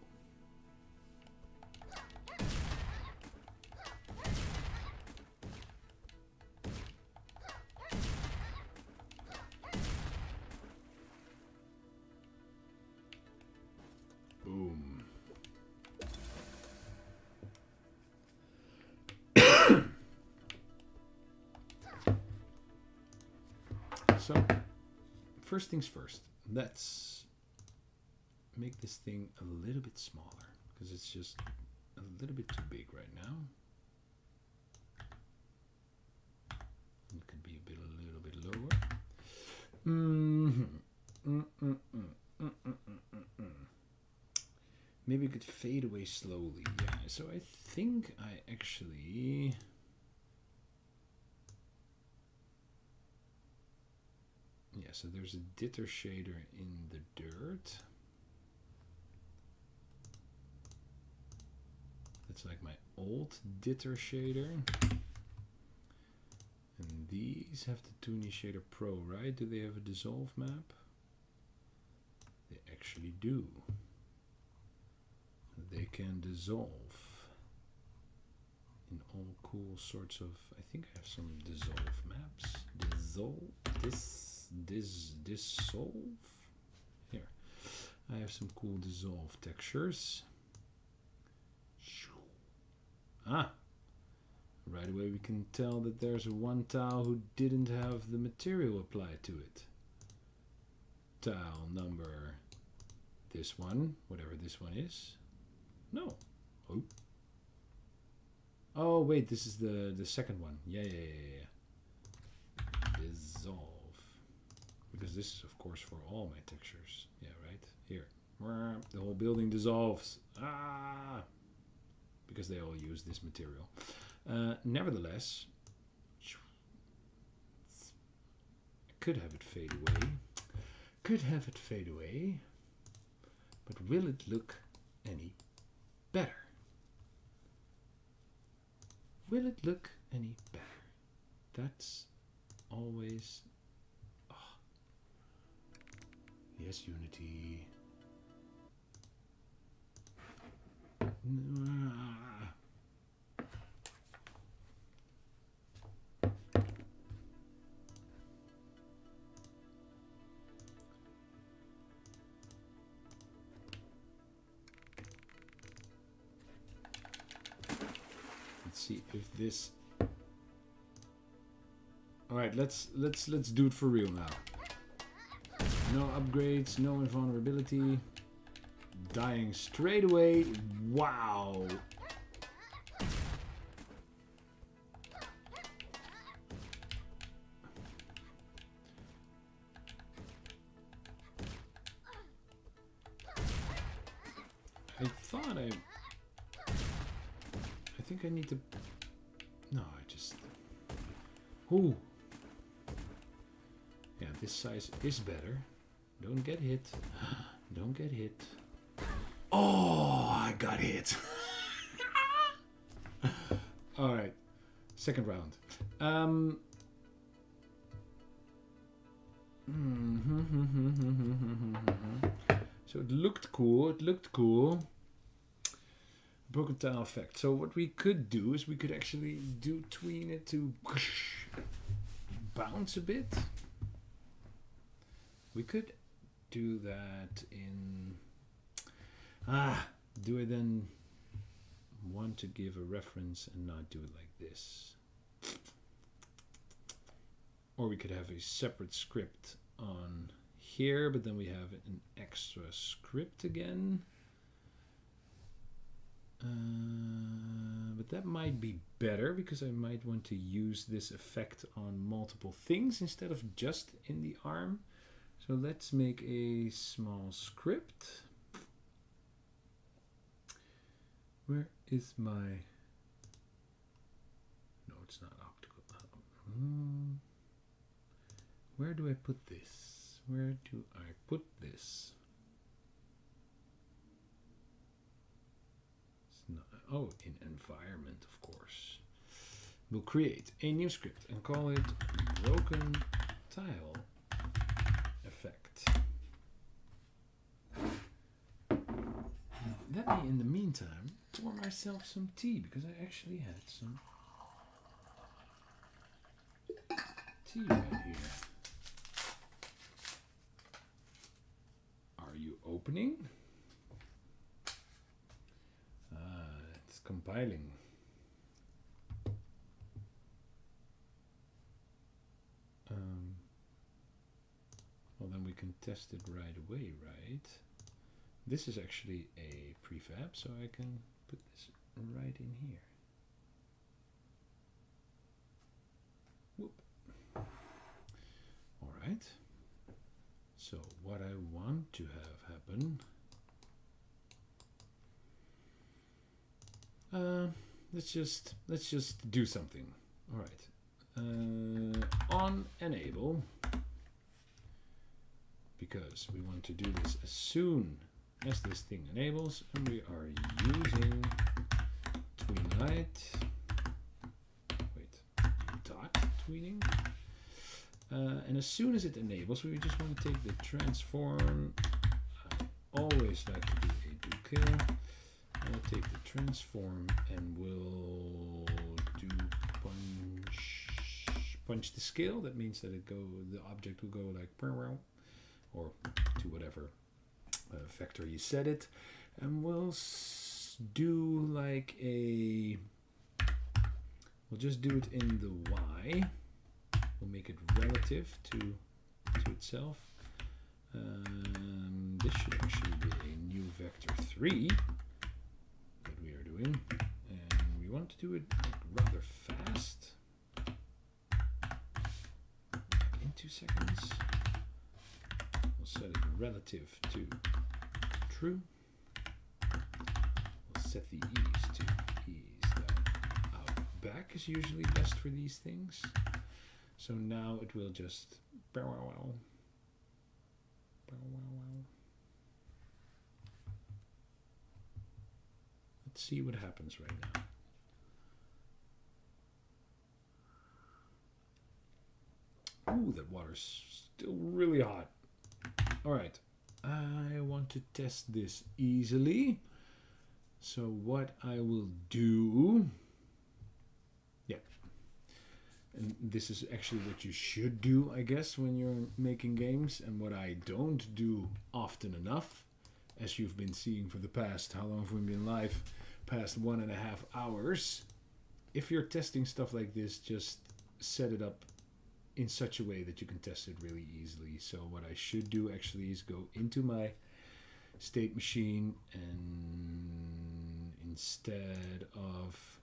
Boom. So, first things first, let's make this thing a little bit smaller, because it's just a little bit too big right now. It could be a little bit lower. Maybe it could fade away slowly. Yeah, so I think I actually... Yeah, so there's a ditter shader in the dirt. That's like my old ditter shader. And these have the Toonie Shader Pro, right? Do they have a dissolve map? They actually do. They can dissolve in all cool sorts of... I think I have some dissolve maps. Dissolve? Here. I have some cool dissolve textures. Ah! Right away we can tell that there's one tile who didn't have the material applied to it. Tile number... this one, whatever this one is. No. Oh. Oh, wait, this is the second one. Yeah. Dissolve. Because this is, of course, for all my textures. Yeah, right? Here. The whole building dissolves. Ah! Because they all use this material. Nevertheless, I could have it fade away. But will it look any better? Will it look any better? That's always... Oh. Yes, Unity. See if this... Alright, let's do it for real now. No upgrades, no invulnerability. Dying straight away. Wow. I thought I think I need to... No, I just... Ooh. Yeah, this size is better. Don't get hit. Don't get hit. Oh, I got hit. Alright. Second round. So it looked cool. It looked cool. Broken tile effect. So what we could do is we could actually tween it to bounce a bit. We could do that in do I then want to give a reference and not do it like this? Or we could have a separate script on here, but then we have an extra script again. But that might be better because I might want to use this effect on multiple things instead of just in the arm. So let's make a small script. Where is my... No, it's not optical. Where do I put this? Where do I put this? It's not, oh, in environment, of course. We'll create a new script and call it broken tile effect. Let me, in the meantime, pour myself some tea because I actually had some tea right here. Are you opening? It's compiling. Well, then we can test it right away, right? This is actually a prefab, so I can put this right in here. Whoop. All right. So what I want to have happen, let's just do something. All right. On enable, because we want to do this as soon as this thing enables, and we are using tween light. Wait, dot tweening. And as soon as it enables, we just want to take the transform. I always like to do a do kill. I'll take the transform and we'll do punch the scale. That means that the object will go like or to whatever vector you set it, and we'll do like we'll just do it in the Y. We'll make it relative to itself. This should actually be a new vector 3 that we are doing, and we want to do it like rather fast, in 2 seconds. We'll set it relative to true. We'll set the ease to ease that out back is usually best for these things. So now it will just bow wow wow. Bow wow wow. Let's see what happens right now. Ooh, that water's still really hot. All right, I want to test this easily. So what I will do, and this is actually what you should do, I guess, when you're making games, and what I don't do often enough, as you've been seeing for the past, how long have we been live? Past 1.5 hours. If you're testing stuff like this, just set it up in such a way that you can test it really easily. So what I should do actually is go into my state machine, and instead of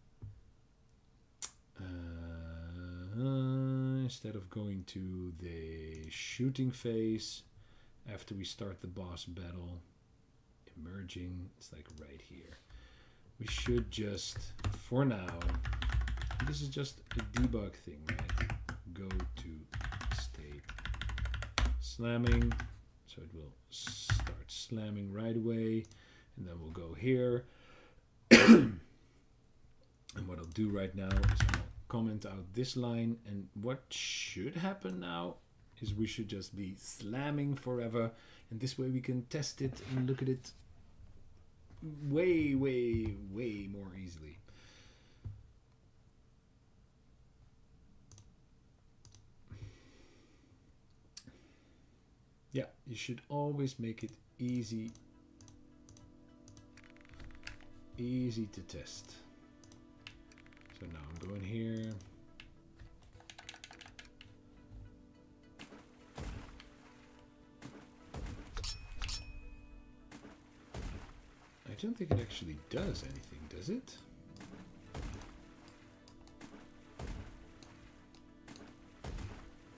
going to the shooting phase after we start the boss battle, emerging, it's like right here. We should just, for now, this is just a debug thing, right? Go to state slamming, so it will start slamming right away, and then we'll go here. And what I'll do right now is I'll comment out this line, and what should happen now is we should just be slamming forever, and this way we can test it and look at it way, way, way more easily. Yeah, you should always make it easy to test. So now I'm going here. I don't think it actually does anything, does it?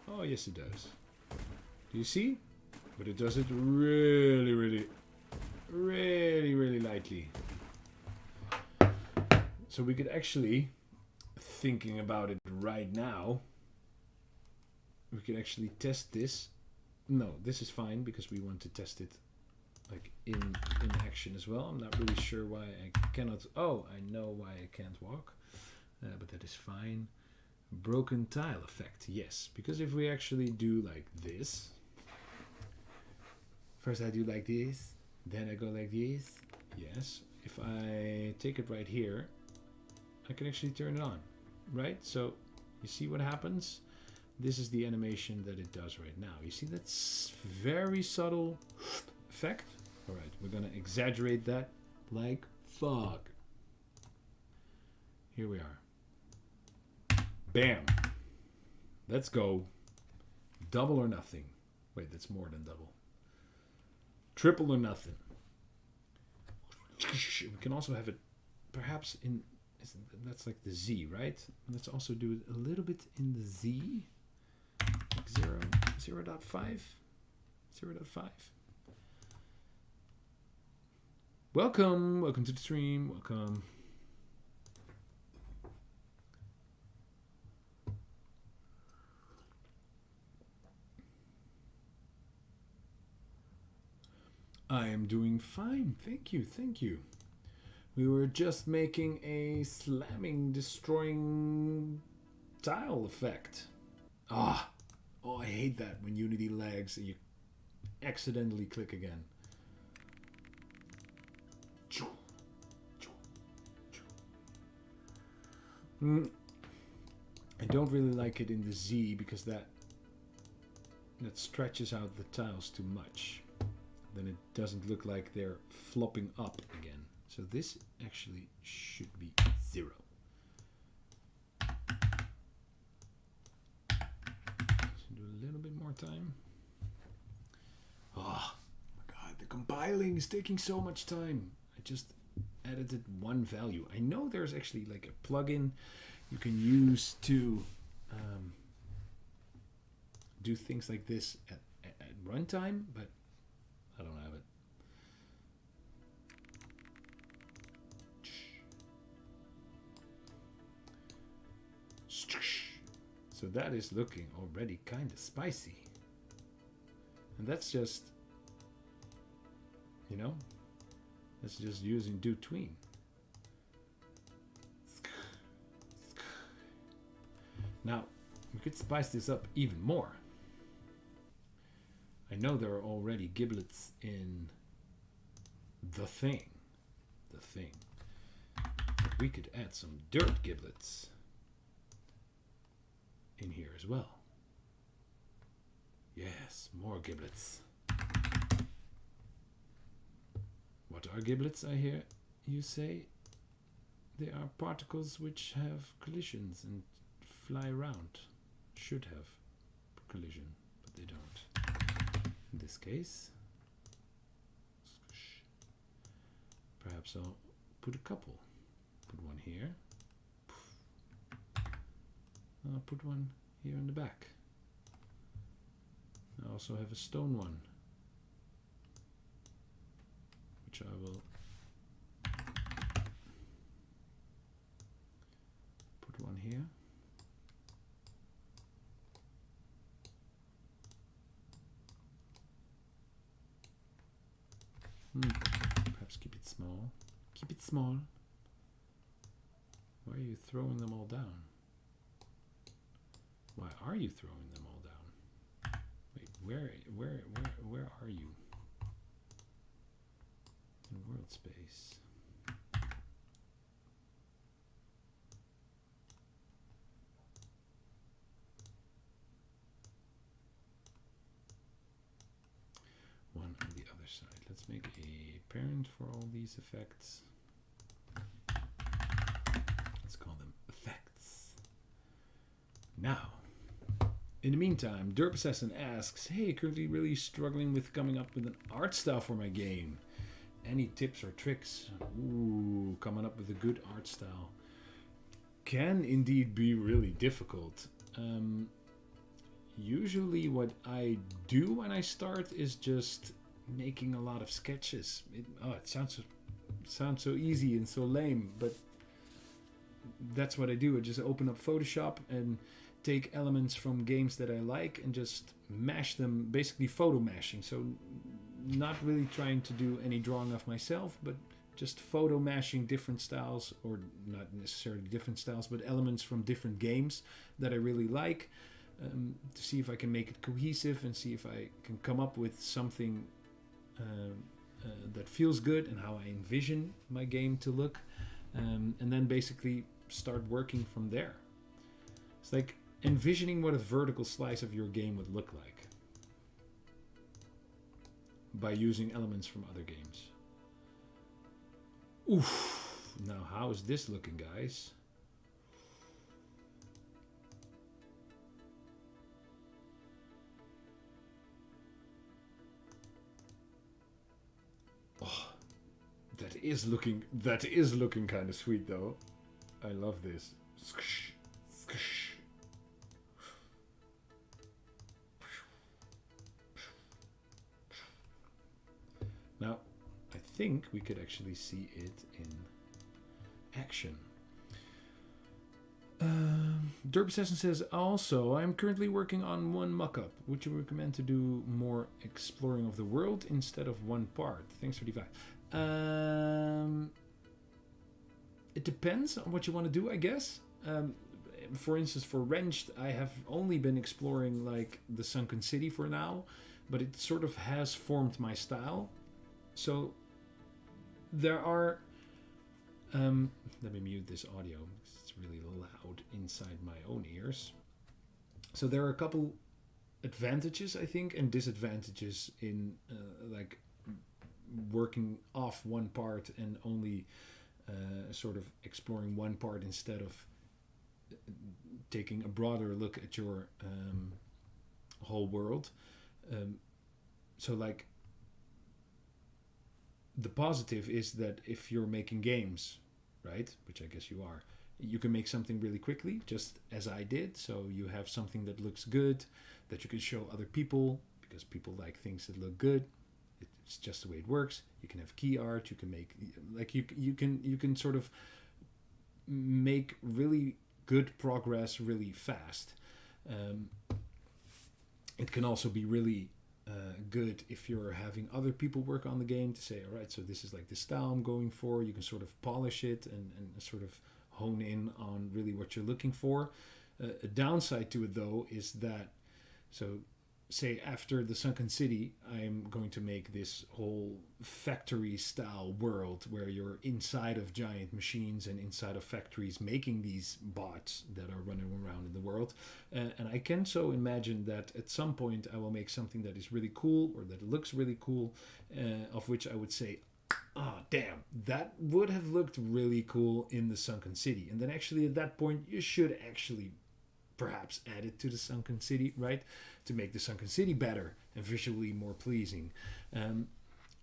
Oh, yes it does. Do you see? But it does it really, really, really, really lightly. So we could actually, thinking about it right now, we could actually test this. No, this is fine because we want to test it like in action as well. I'm not really sure why I cannot. Oh, I know why I can't walk, but that is fine. Broken tile effect, yes, because if we actually do like this, first I do like this, then I go like this. Yes, if I take it right here, I can actually turn it on, right? So you see what happens? This is the animation that it does right now. You see that's very subtle effect. All right, we're gonna exaggerate that like fuck. Here we are. Bam. Let's go. Double or nothing. Wait, that's more than double. Triple or nothing. We can also have it perhaps in, that's like the Z, right? Let's also do it a little bit in the Z. Like 0.5. 0.5. Welcome to the stream. Welcome. I am doing fine. Thank you. We were just making a slamming, destroying tile effect. Oh, I hate that when Unity lags and you accidentally click again. I don't really like it in the Z because that stretches out the tiles too much. Then it doesn't look like they're flopping up again. So this actually should be 0. Let's do a little bit more time. Oh my god, the compiling is taking so much time. I just edited one value. I know there's actually like a plugin you can use to do things like this at runtime, but I don't have it. So that is looking already kind of spicy. And that's just, you know, that's just using do tween. Now, we could spice this up even more. I know there are already giblets in the thing. But we could add some dirt giblets in here as well. Yes, more giblets. What are giblets, I hear you say? They are particles which have collisions and fly around. Should have collision, but they don't. In this case, perhaps I'll put a couple. Put one here. I'll put one here in the back. I also have a stone one, which I will put one here. Perhaps keep it small. Keep it small. Why are you throwing them all down? Why are you throwing them all down? Where are you? In world space. One on the other side. Let's make a parent for all these effects. Let's call them effects. Now, in the meantime, Derp Assassin asks, hey, currently really struggling with coming up with an art style for my game. Any tips or tricks? Ooh, coming up with a good art style can indeed be really difficult. Usually what I do when I start is just making a lot of sketches. It sounds so easy and so lame, but that's what I do. I just open up Photoshop and take elements from games that I like and just mash them, basically photo mashing. So not really trying to do any drawing of myself, but just photo mashing different styles, or not necessarily different styles, but elements from different games that I really like, to see if I can make it cohesive and see if I can come up with something that feels good and how I envision my game to look, and then basically start working from there. It's like envisioning what a vertical slice of your game would look like by using elements from other games. Oof! Now how is this looking, guys? Oh, that is looking kind of sweet though. I love this. Now, I think we could actually see it in action. Derp Assassin says, also, I'm currently working on one mock-up. Would you recommend to do more exploring of the world instead of one part? Thanks for the advice. It depends on what you want to do, I guess. For instance, for Wrenched, I have only been exploring like the Sunken City for now, but it sort of has formed my style. So there are, let me mute this audio because it's really loud inside my own ears. So there are a couple advantages, I think, and disadvantages in like working off one part and only sort of exploring one part instead of taking a broader look at your whole world. So like, the positive is that if you're making games, right, which I guess you are, you can make something really quickly, just as I did. So you have something that looks good, that you can show other people, because people like things that look good. It's just the way it works. You can have key art. You can make, like, you can sort of make really good progress really fast. It can also be really good if you're having other people work on the game to say, all right, so this is like the style I'm going for. You can sort of polish it and sort of hone in on really what you're looking for. A downside to it though is that, so say after the Sunken City, I'm going to make this whole factory style world where you're inside of giant machines and inside of factories making these bots that are running around in the world. And I can so imagine that at some point I will make something that is really cool or that looks really cool, of which I would say, ah, damn, that would have looked really cool in the Sunken City. And then actually at that point, you should actually perhaps add it to the Sunken City, right? To make the Sunken City better and visually more pleasing.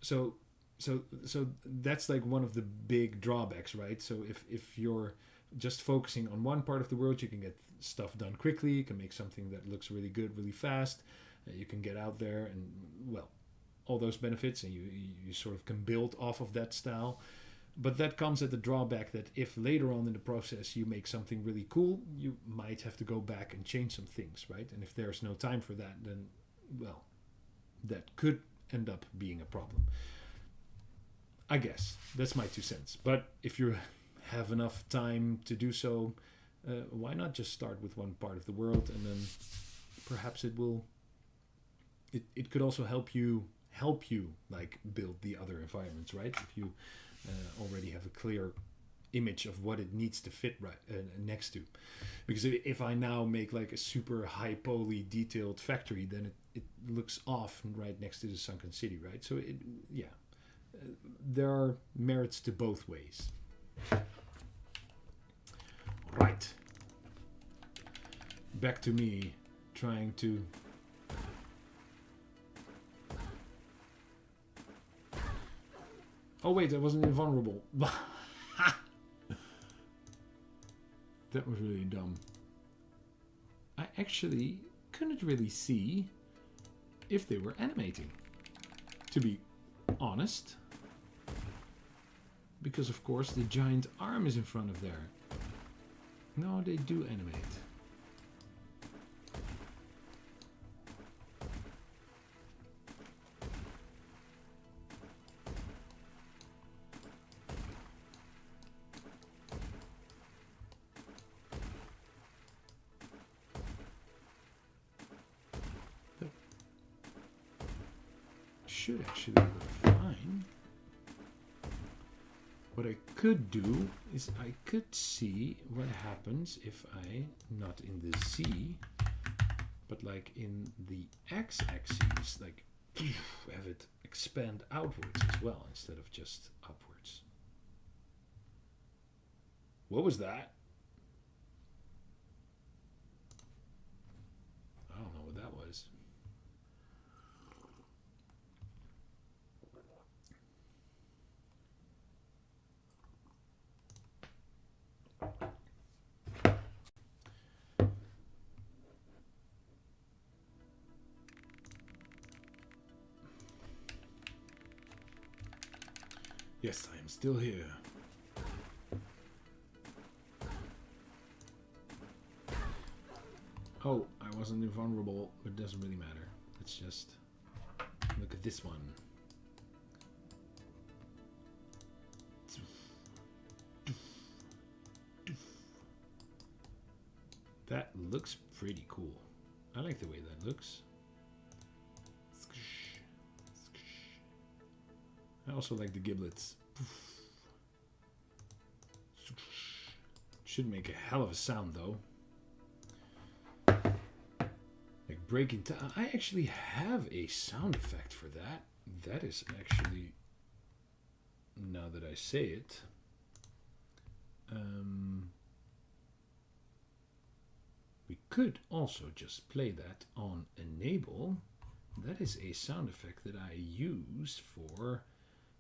So that's like one of the big drawbacks, right? So if you're just focusing on one part of the world, you can get stuff done quickly. You can make something that looks really good, really fast. You can get out there and, well, all those benefits, and you sort of can build off of that style. But that comes at the drawback that if later on in the process you make something really cool, you might have to go back and change some things, right? And if there's no time for that, then, well, that could end up being a problem. I guess that's my 2 cents. But if you have enough time to do so, why not just start with one part of the world, and then perhaps it will it could also help you like build the other environments, right? If you already have a clear image of what it needs to fit right next to. Because if I now make like a super high poly detailed factory, then it looks off right next to the sunken city, right? So there are merits to both ways. Right. Back to me trying to oh wait, I wasn't invulnerable. That was really dumb. I actually couldn't really see if they were animating, to be honest. Because of course the giant arm is in front of there. No, they do animate. Should actually work fine. What I could do is I could see what happens if I, not in the Z, but like in the X-axis, like have it expand outwards as well instead of just upwards. What was that? I don't know what that was. Yes, I am still here. Oh, I wasn't invulnerable, but it doesn't really matter. Let's just look at this one. That looks pretty cool. I like the way that looks. I also like the giblets. Should make a hell of a sound though. Like breaking time. I actually have a sound effect for that. That is actually, now that I say it, we could also just play that on enable. That is a sound effect that I use for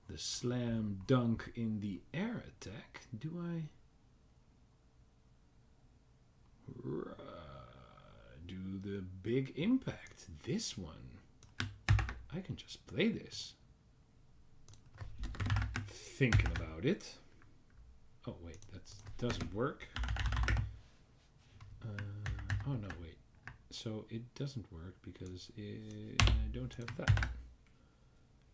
the slam dunk in the air attack. Do I do the big impact? This one. I can just play this. Thinking about it. Oh wait, that doesn't work. Oh no, wait. So it doesn't work because I don't have that.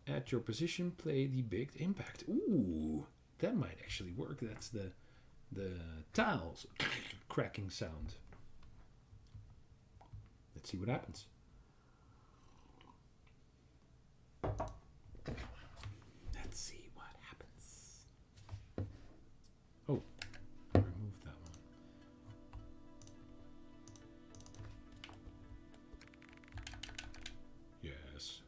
At your position, play the big impact. Ooh, that might actually work. That's the tiles cracking sound. Let's see what happens. Let's see what happens. Oh, remove that one. Yes.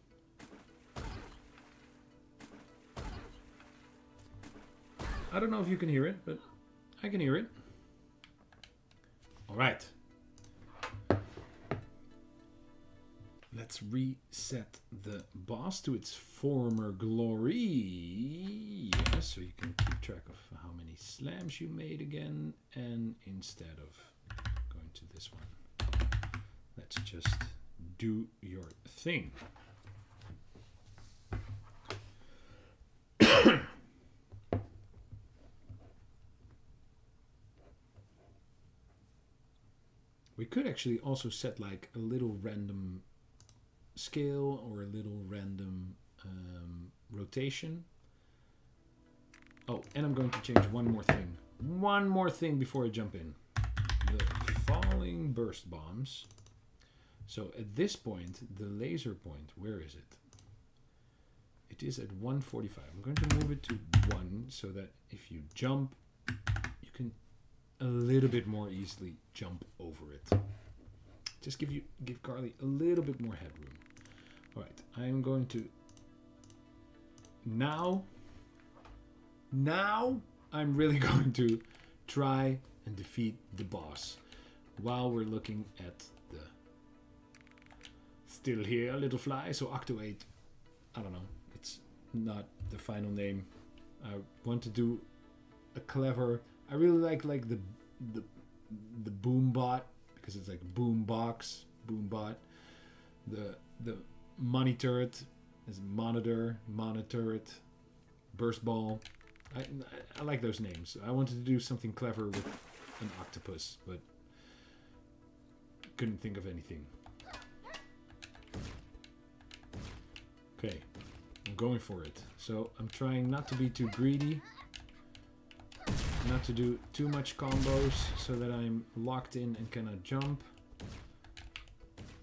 I don't know if you can hear it, but I can hear it. All right. Let's reset the boss to its former glory. Yeah, so you can keep track of how many slams you made again. And instead of going to this one, let's just do your thing. We could actually also set like a little random scale or a little random rotation. Oh, and I'm going to change one more thing. One more thing before I jump in. The falling burst bombs So at this point, the laser point, where is it? It is at 145. I'm going to move it to 1 so that if you jump, you can a little bit more easily jump over it. Just give Carly a little bit more headroom. All right, I'm going to now I'm really going to try and defeat the boss while we're looking at the still here little fly. So Octo 8, I don't know, it's not the final name. I want to do a clever, I really like the boom bot, because it's like boom box, boom bot. The money turret is monitor it, burst ball. I like those names. I wanted to do something clever with an octopus, but couldn't think of anything. Okay, I'm going for it. So I'm trying not to be too greedy, not to do too much combos so that I'm locked in and cannot jump.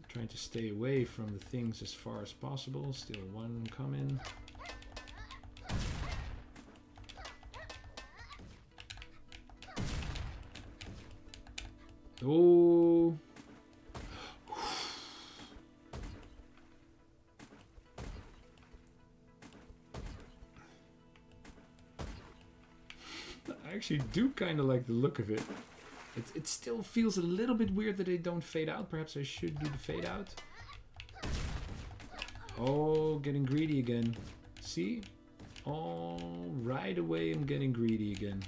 Trying to stay away from the things as far as possible. Still one coming. Oh. I actually do kind of like the look of it. It still feels a little bit weird that they don't fade out. Perhaps I should do the fade out. Oh, getting greedy again. See? Oh, right away I'm getting greedy again.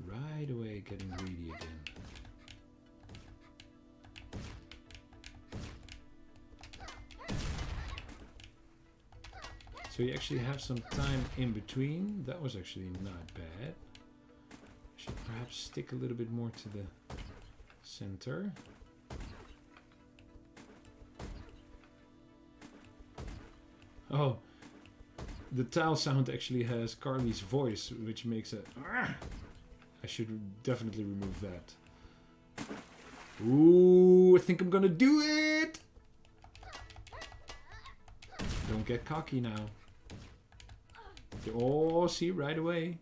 Right away getting greedy again. So you actually have some time in between. That was actually not bad. Should perhaps stick a little bit more to the center. Oh, the tile sound actually has Carly's voice, which makes it. I should definitely remove that. Ooh, I think I'm gonna do it! Don't get cocky now. Oh, see, right away.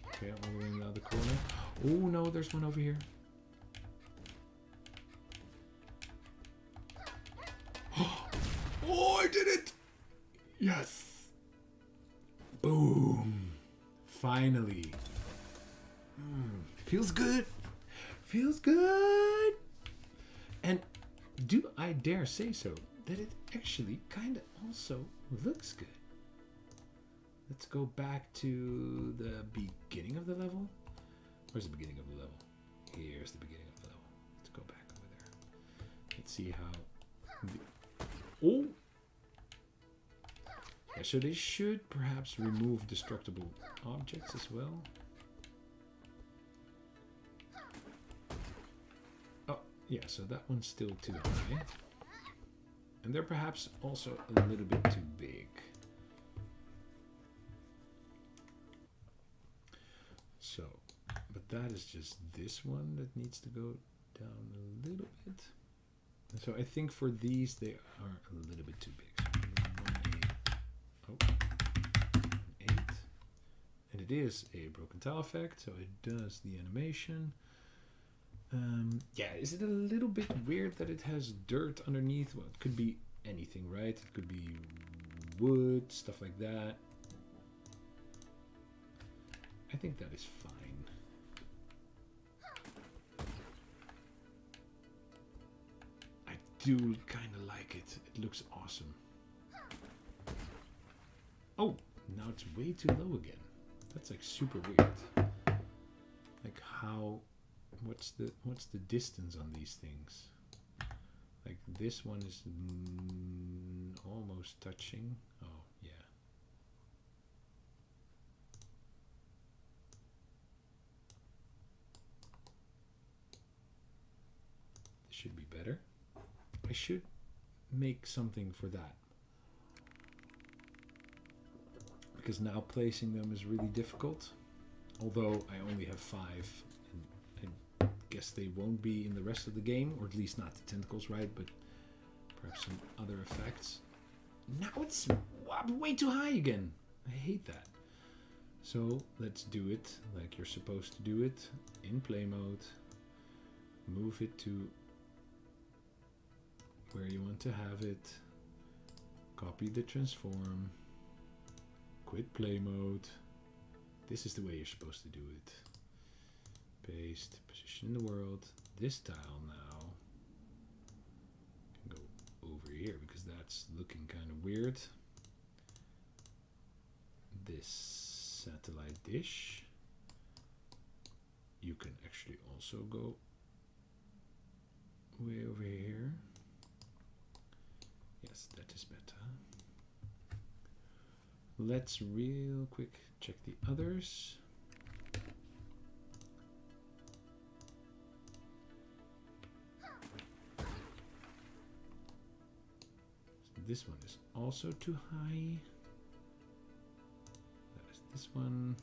Okay, all the way in the other corner. Oh no, there's one over here. Oh, I did it! Yes! Boom! Finally. Feels good. Feels good. And do I dare say so that it actually kind of also looks good. Let's go back to the beginning of the level. Where's the beginning of the level? Here's the beginning of the level. Let's go back over there. Let's see how... Oh! Yeah, so they should perhaps remove destructible objects as well. Oh, yeah, so that one's still too high. And they're perhaps also a little bit too big. So, but that is just this one that needs to go down a little bit. So I think for these they are a little bit too big. So 8. And it is a broken tile effect, so it does the animation. Yeah, is it a little bit weird that it has dirt underneath? Well, it could be anything, right? It could be wood, stuff like that. I think that is fine. I do kind of like it. It looks awesome. Oh, now it's way too low again. That's like super weird. Like how, what's the distance on these things? Like this one is almost touching. Oh, yeah. This should be better. I should make something for that. Because now placing them is really difficult Although I only have 5, and I guess they won't be in the rest of the game, or at least not the tentacles, right? But perhaps some other effects. Now it's way too high again. I hate that. So let's do it like you're supposed to do it in play mode. Move it to where you want to have it. Copy the transform. Quit play mode. This is the way you're supposed to do it. Paste, position in the world. This tile now can go over here because that's looking kind of weird. This satellite dish. You can actually also go way over here. Yes, that is better. Let's real quick check the others. So this one is also too high. That is this one.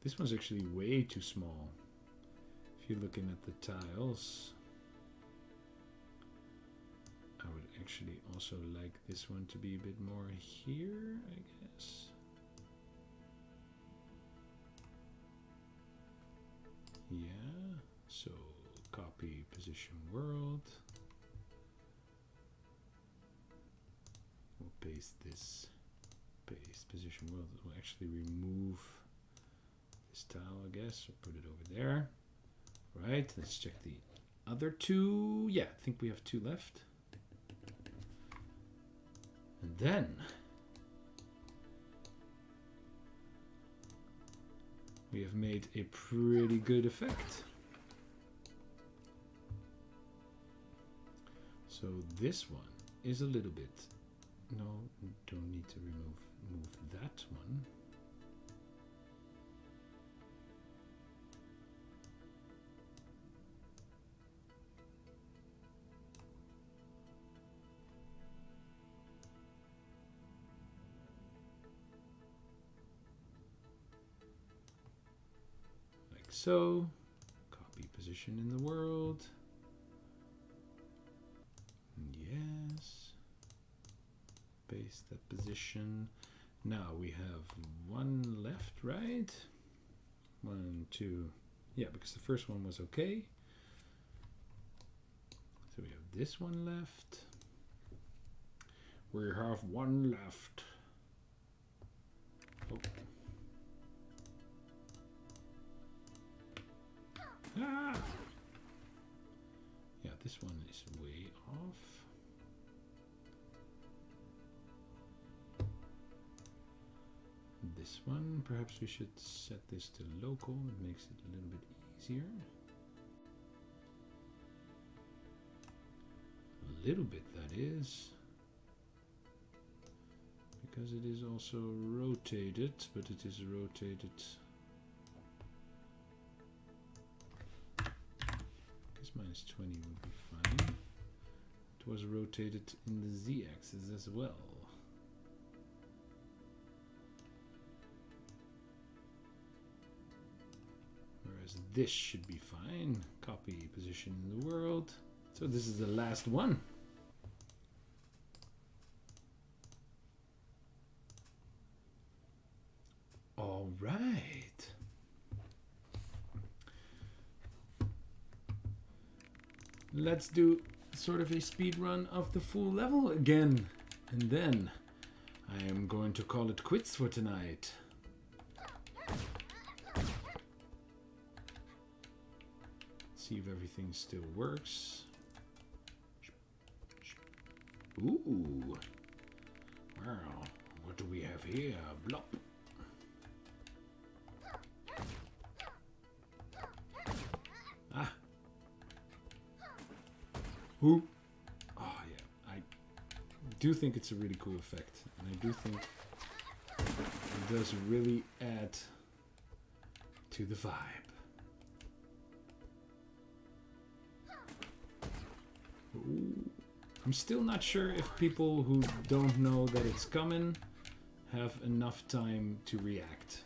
This one's actually way too small. If you're looking at the tiles, I would actually also like this one to be a bit more here, I guess. Yeah, so copy position world. We'll paste this, paste position world. We'll actually remove this tile, I guess, or put it over there. Right, let's check the other 2. Yeah, I think we have 2 left. And then we have made a pretty good effect. So this one is a little bit, no, don't need to move that one. So, copy position in the world. Yes. Paste that position. Now we have 1 left, right? 1, 2. Yeah, because the first one was okay. So we have this one left. We have 1 left. Oh. Ah! Yeah, this one is way off. This one, perhaps we should set this to local. It makes it a little bit easier. A little bit, that is. Because it is also rotated, but it is rotated. Minus 20 would be fine. It was rotated in the z-axis as well. Whereas this should be fine. Copy position in the world. So this is the last one. All right. Let's do sort of a speed run of the full level again. And then I am going to call it quits for tonight. See if everything still works. Ooh. Wow. What do we have here? Blop. Ah. Ooh. Oh yeah. I do think it's a really cool effect. And I do think it does really add to the vibe. Ooh. I'm still not sure if people who don't know that it's coming have enough time to react.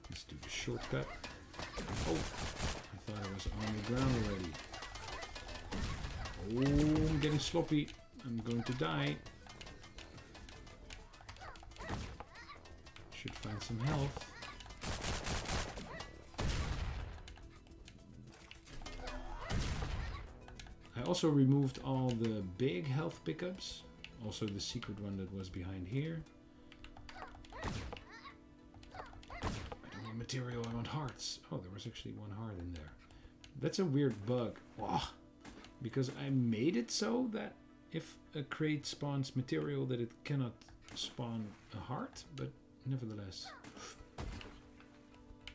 Let's do the shortcut. Oh, I thought I was on the ground already. Oh, I'm getting sloppy. I'm going to die. Should find some health. I also removed all the big health pickups. Also the secret one that was behind here. I don't want material, I want hearts. Oh, there was actually one heart in there. That's a weird bug. Oh, because I made it so that if a crate spawns material that it cannot spawn a heart, but nevertheless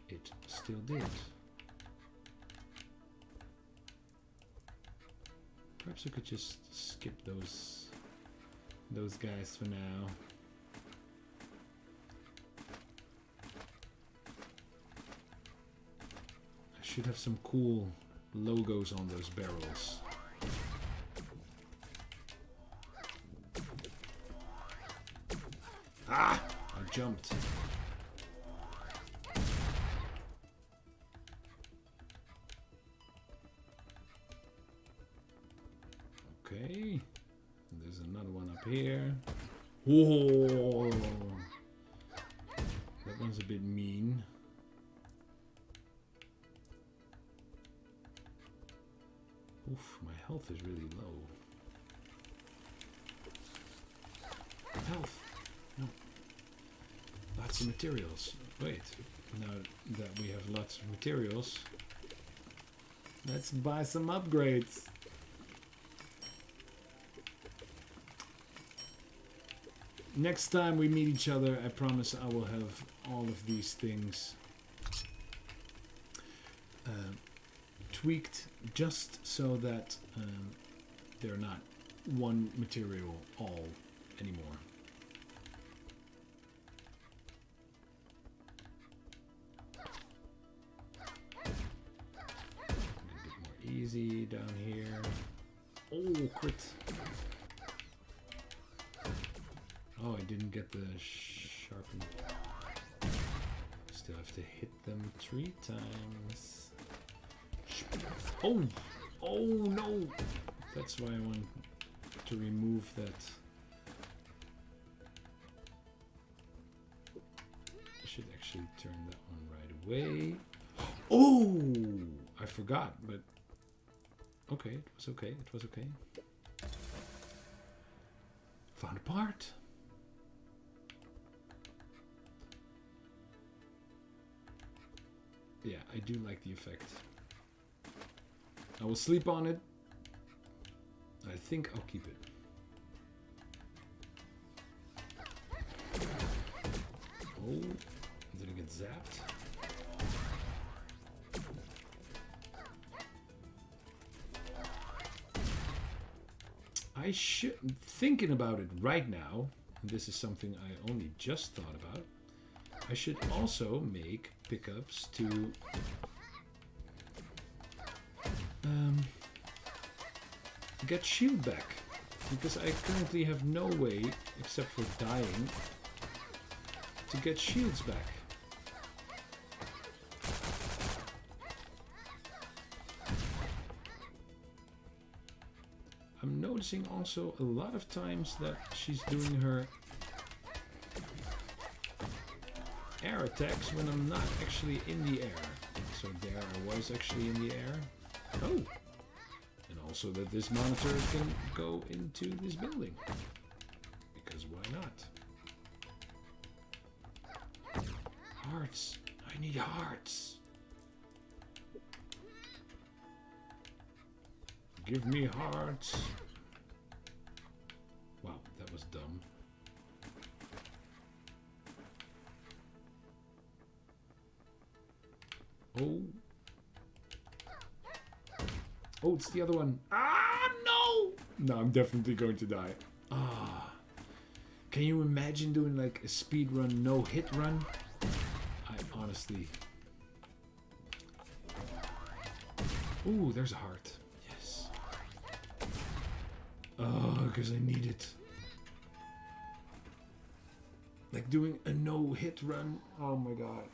it still did. Perhaps we could just skip those guys for now. I should have some cool logos on those barrels. Ah! I jumped. Okay. There's another one up here. Whoa! That one's a bit mean. Oof, my health is really low. Health! No. Lots of materials. Wait, now that we have lots of materials, let's buy some upgrades. Next time we meet each other, I promise I will have all of these things tweaked just so that they're not one material all anymore. A bit more easy down here. Oh, crit. Oh, I didn't get the sharpen. Still have to hit them 3 times. Oh! Oh no! That's why I want to remove that. I should actually turn that one right away. Oh! I forgot, but okay, it was okay, it was okay. Found a part. Yeah, I do like the effect. I will sleep on it. I think I'll keep it. Oh, did it get zapped? I should, thinking about it right now, and this is something I only just thought about, I should also make pickups to get shield back, because I currently have no way, except for dying, to get shields back. I'm noticing also a lot of times that she's doing her air attacks when I'm not actually in the air. So there I was actually in the air. Oh! And also that this monitor can go into this building. Because why not? Hearts! I need hearts! Give me hearts! Wow, that was dumb. Oh. Oh, it's the other one. Ah, no! No, I'm definitely going to die. Ah. Can you imagine doing like a speed run, no hit run? I honestly. Ooh, there's a heart. Yes. Oh, because I need it. Like doing a no-hit run. Oh my god.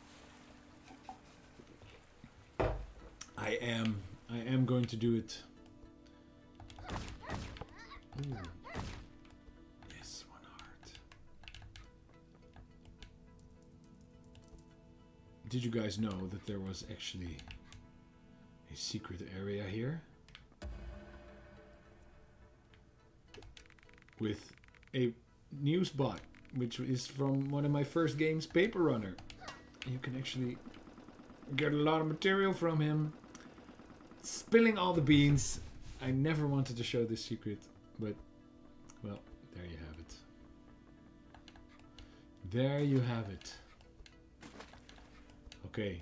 I am going to do it. Ooh. Yes, one heart. Did you guys know that there was actually a secret area here? With a news bot, which is from one of my first games, Paper Runner. You can actually get a lot of material from him. Spilling all the beans. I never wanted to show this secret, but, well, there you have it. There you have it. Okay.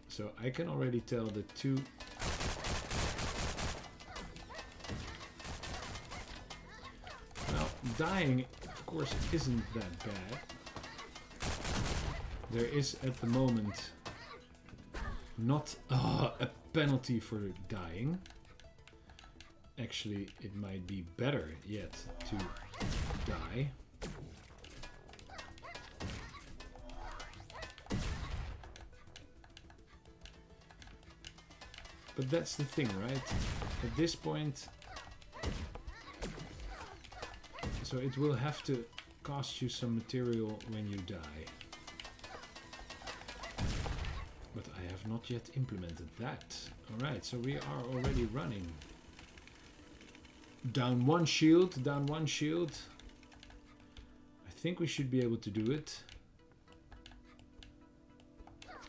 So I can already tell the two... Well, dying, of course, isn't that bad. There is, at the moment, not a penalty for dying. Actually, it might be better yet to die. But that's the thing, right? At this point... So it will have to cost you some material when you die. But I have not yet implemented that. Alright, so we are already running. Down one shield, down one shield. I think we should be able to do it.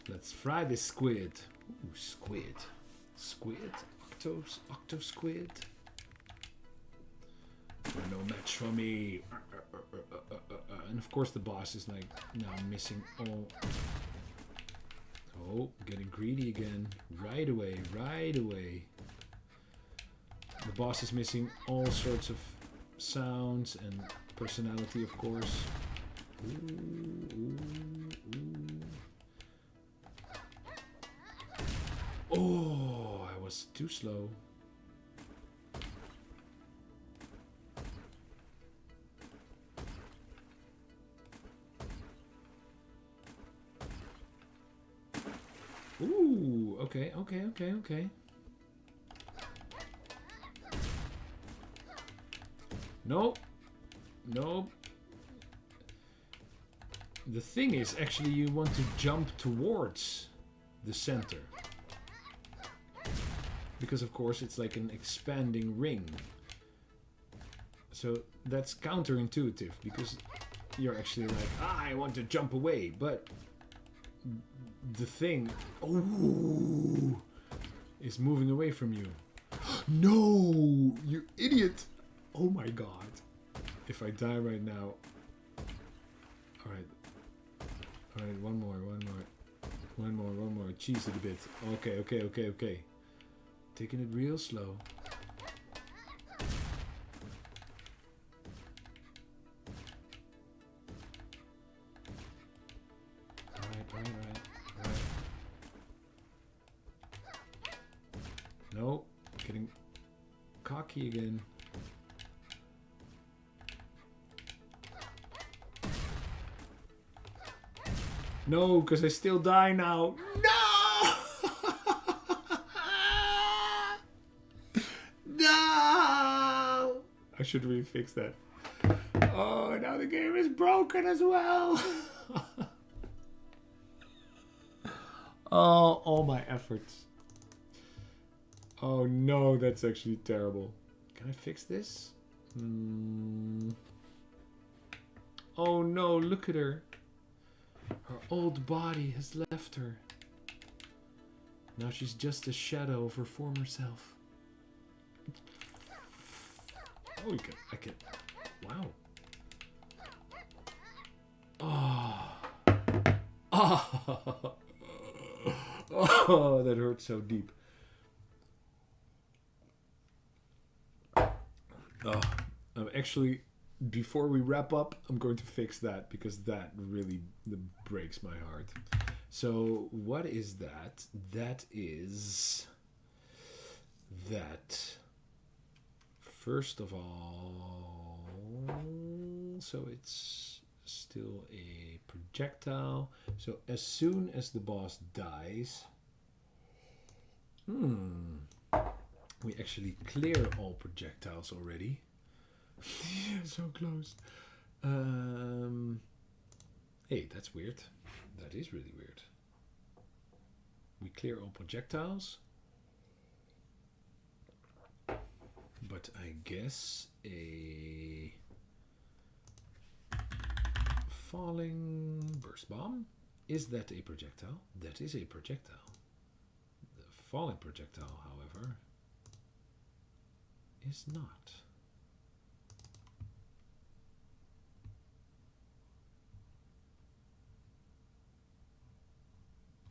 Let's fry this squid. Ooh, squid. Squid? Octo squid? They're no match for me. And of course the boss is like now missing all... Oh, getting greedy again. Right away, right away. The boss is missing all sorts of sounds and personality, of course. Ooh, ooh, ooh. Oh, I was too slow. Ooh, okay. Nope. Nope. The thing is, actually, you want to jump towards the center. Because, of course, it's like an expanding ring. So that's counterintuitive, because you're actually like, I want to jump away, but the thing, oh, is moving away from you. No, you idiot! Oh my god. If I die right now... Alright. Alright, one more. Cheese it a bit. Okay. Taking it real slow. Alright. Nope. Getting cocky again. No, because I still die now. No! No! I should really fix that. Oh, now the game is broken as well. Oh, all my efforts. Oh no, that's actually terrible. Can I fix this? Oh no, look at her. Her old body has left her. Now she's just a shadow of her former self. Oh, I can. Wow. Oh. Oh, that hurt so deep. Oh, actually, before we wrap up, I'm going to fix that because that really breaks my heart. So what is that? That is that. First of all, so it's still a projectile. So as soon as the boss dies, we actually clear all projectiles already. Yeah, so close. Hey, that's weird. That is really weird. We clear all projectiles. But I guess a falling burst bomb. Is that a projectile? That is a projectile. The falling projectile, however, is not.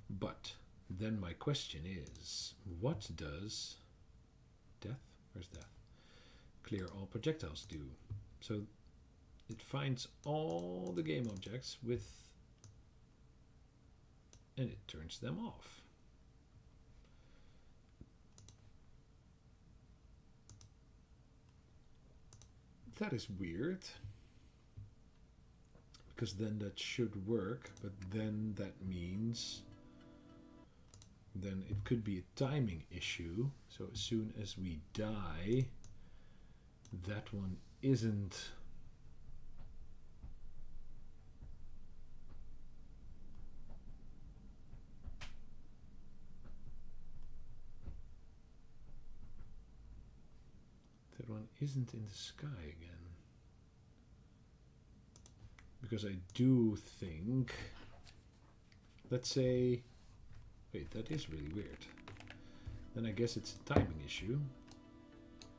But then my question is, what does death? Where's death? Clear all projectiles do? So it finds all the game objects with, and it turns them off. That is weird, because then that should work, but then that means then it could be a timing issue. So as soon as we die, that one isn't in the sky again. Because I do think, let's say, wait, that is really weird. Then I guess it's a timing issue.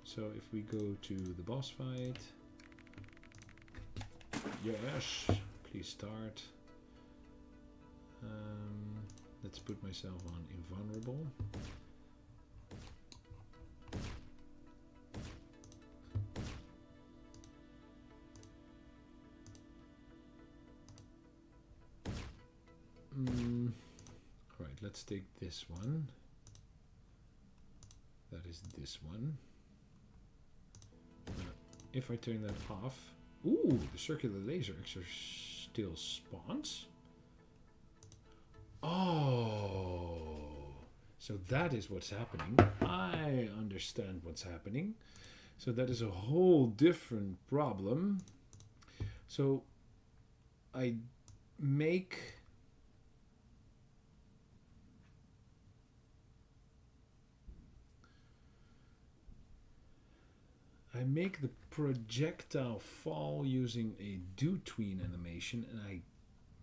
So if we go to the boss fight, yes, please start. Let's put myself on invulnerable. Alright, let's take this one. That is this one. If I turn that off, ooh, the circular laser actually still spawns. Oh, so that is what's happening. I understand what's happening. So that is a whole different problem. So I make the projectile fall using a do-tween animation, and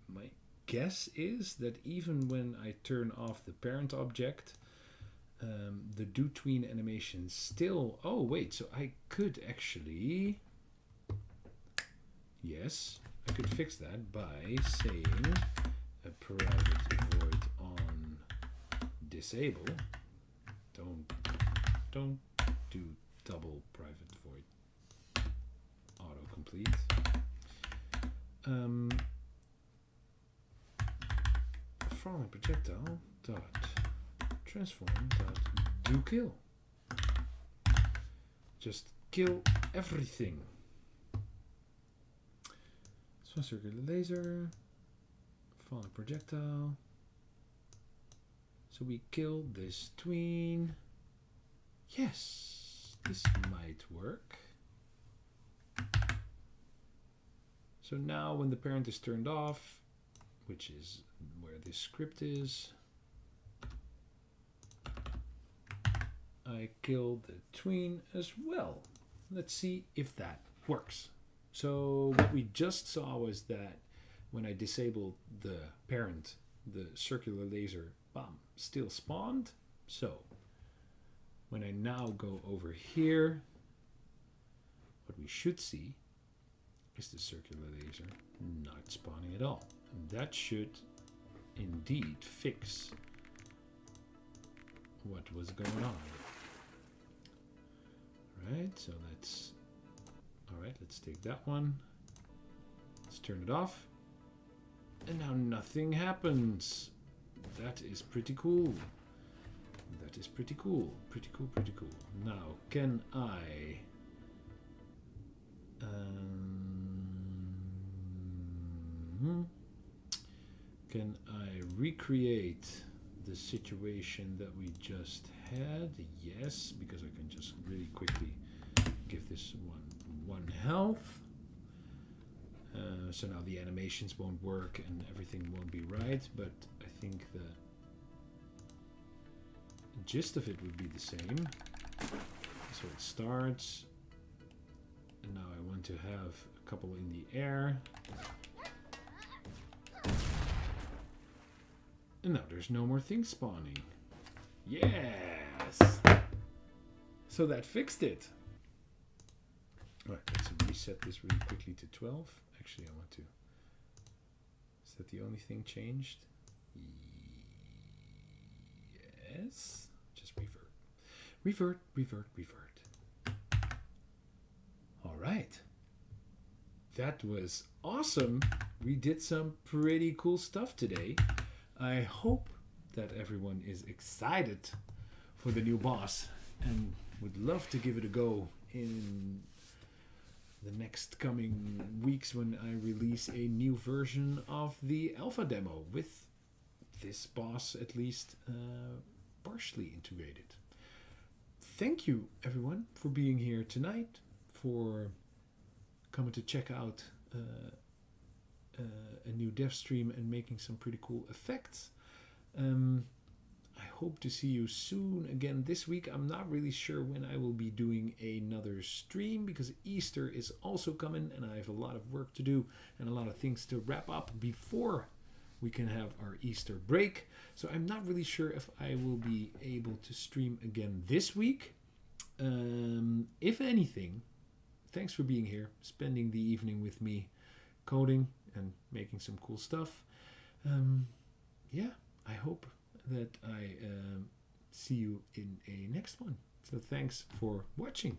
my guess is that even when I turn off the parent object, the do-tween animation still... Oh wait, so I could actually... Yes, I could fix that by saying a private void on disable. Don't do double private void autocomplete. Falling projectile dot transform dot do kill. Just kill everything. So circular laser, falling projectile. So we kill this tween. Yes, this might work. So now when the parent is turned off, which is where this script is, I kill the tween as well. Let's see if that works. So what we just saw was that when I disabled the parent, the circular laser bomb still spawned. So when I now go over here, what we should see is the circular laser not spawning at all. And that should indeed fix what was going on. Right, so let's take that one. Let's turn it off. And now nothing happens. That is pretty cool. That is pretty cool. Pretty cool, pretty cool. Now, can I... can I recreate the situation that we just had? Yes, because I can just really quickly give this one health. So now the animations won't work and everything won't be right, but I think the gist of it would be the same. So it starts, and now I want to have a couple in the air. And now there's no more things spawning. Yes! So that fixed it. Alright, let's reset this really quickly to 12. Actually, I want to... Is that the only thing changed? Yes. Just revert. Revert, revert, revert. Alright. That was awesome. We did some pretty cool stuff today. I hope that everyone is excited for the new boss and would love to give it a go in the next coming weeks when I release a new version of the alpha demo with this boss at least partially integrated. Thank you everyone for being here tonight, for coming to check out a new dev stream and making some pretty cool effects. I hope to see you soon again this week. I'm not really sure when I will be doing another stream because Easter is also coming and I have a lot of work to do and a lot of things to wrap up before we can have our Easter break. So I'm not really sure if I will be able to stream again this week. If anything, thanks for being here, spending the evening with me, coding and making some cool stuff. Yeah, I hope that I see you in a next one. So thanks for watching.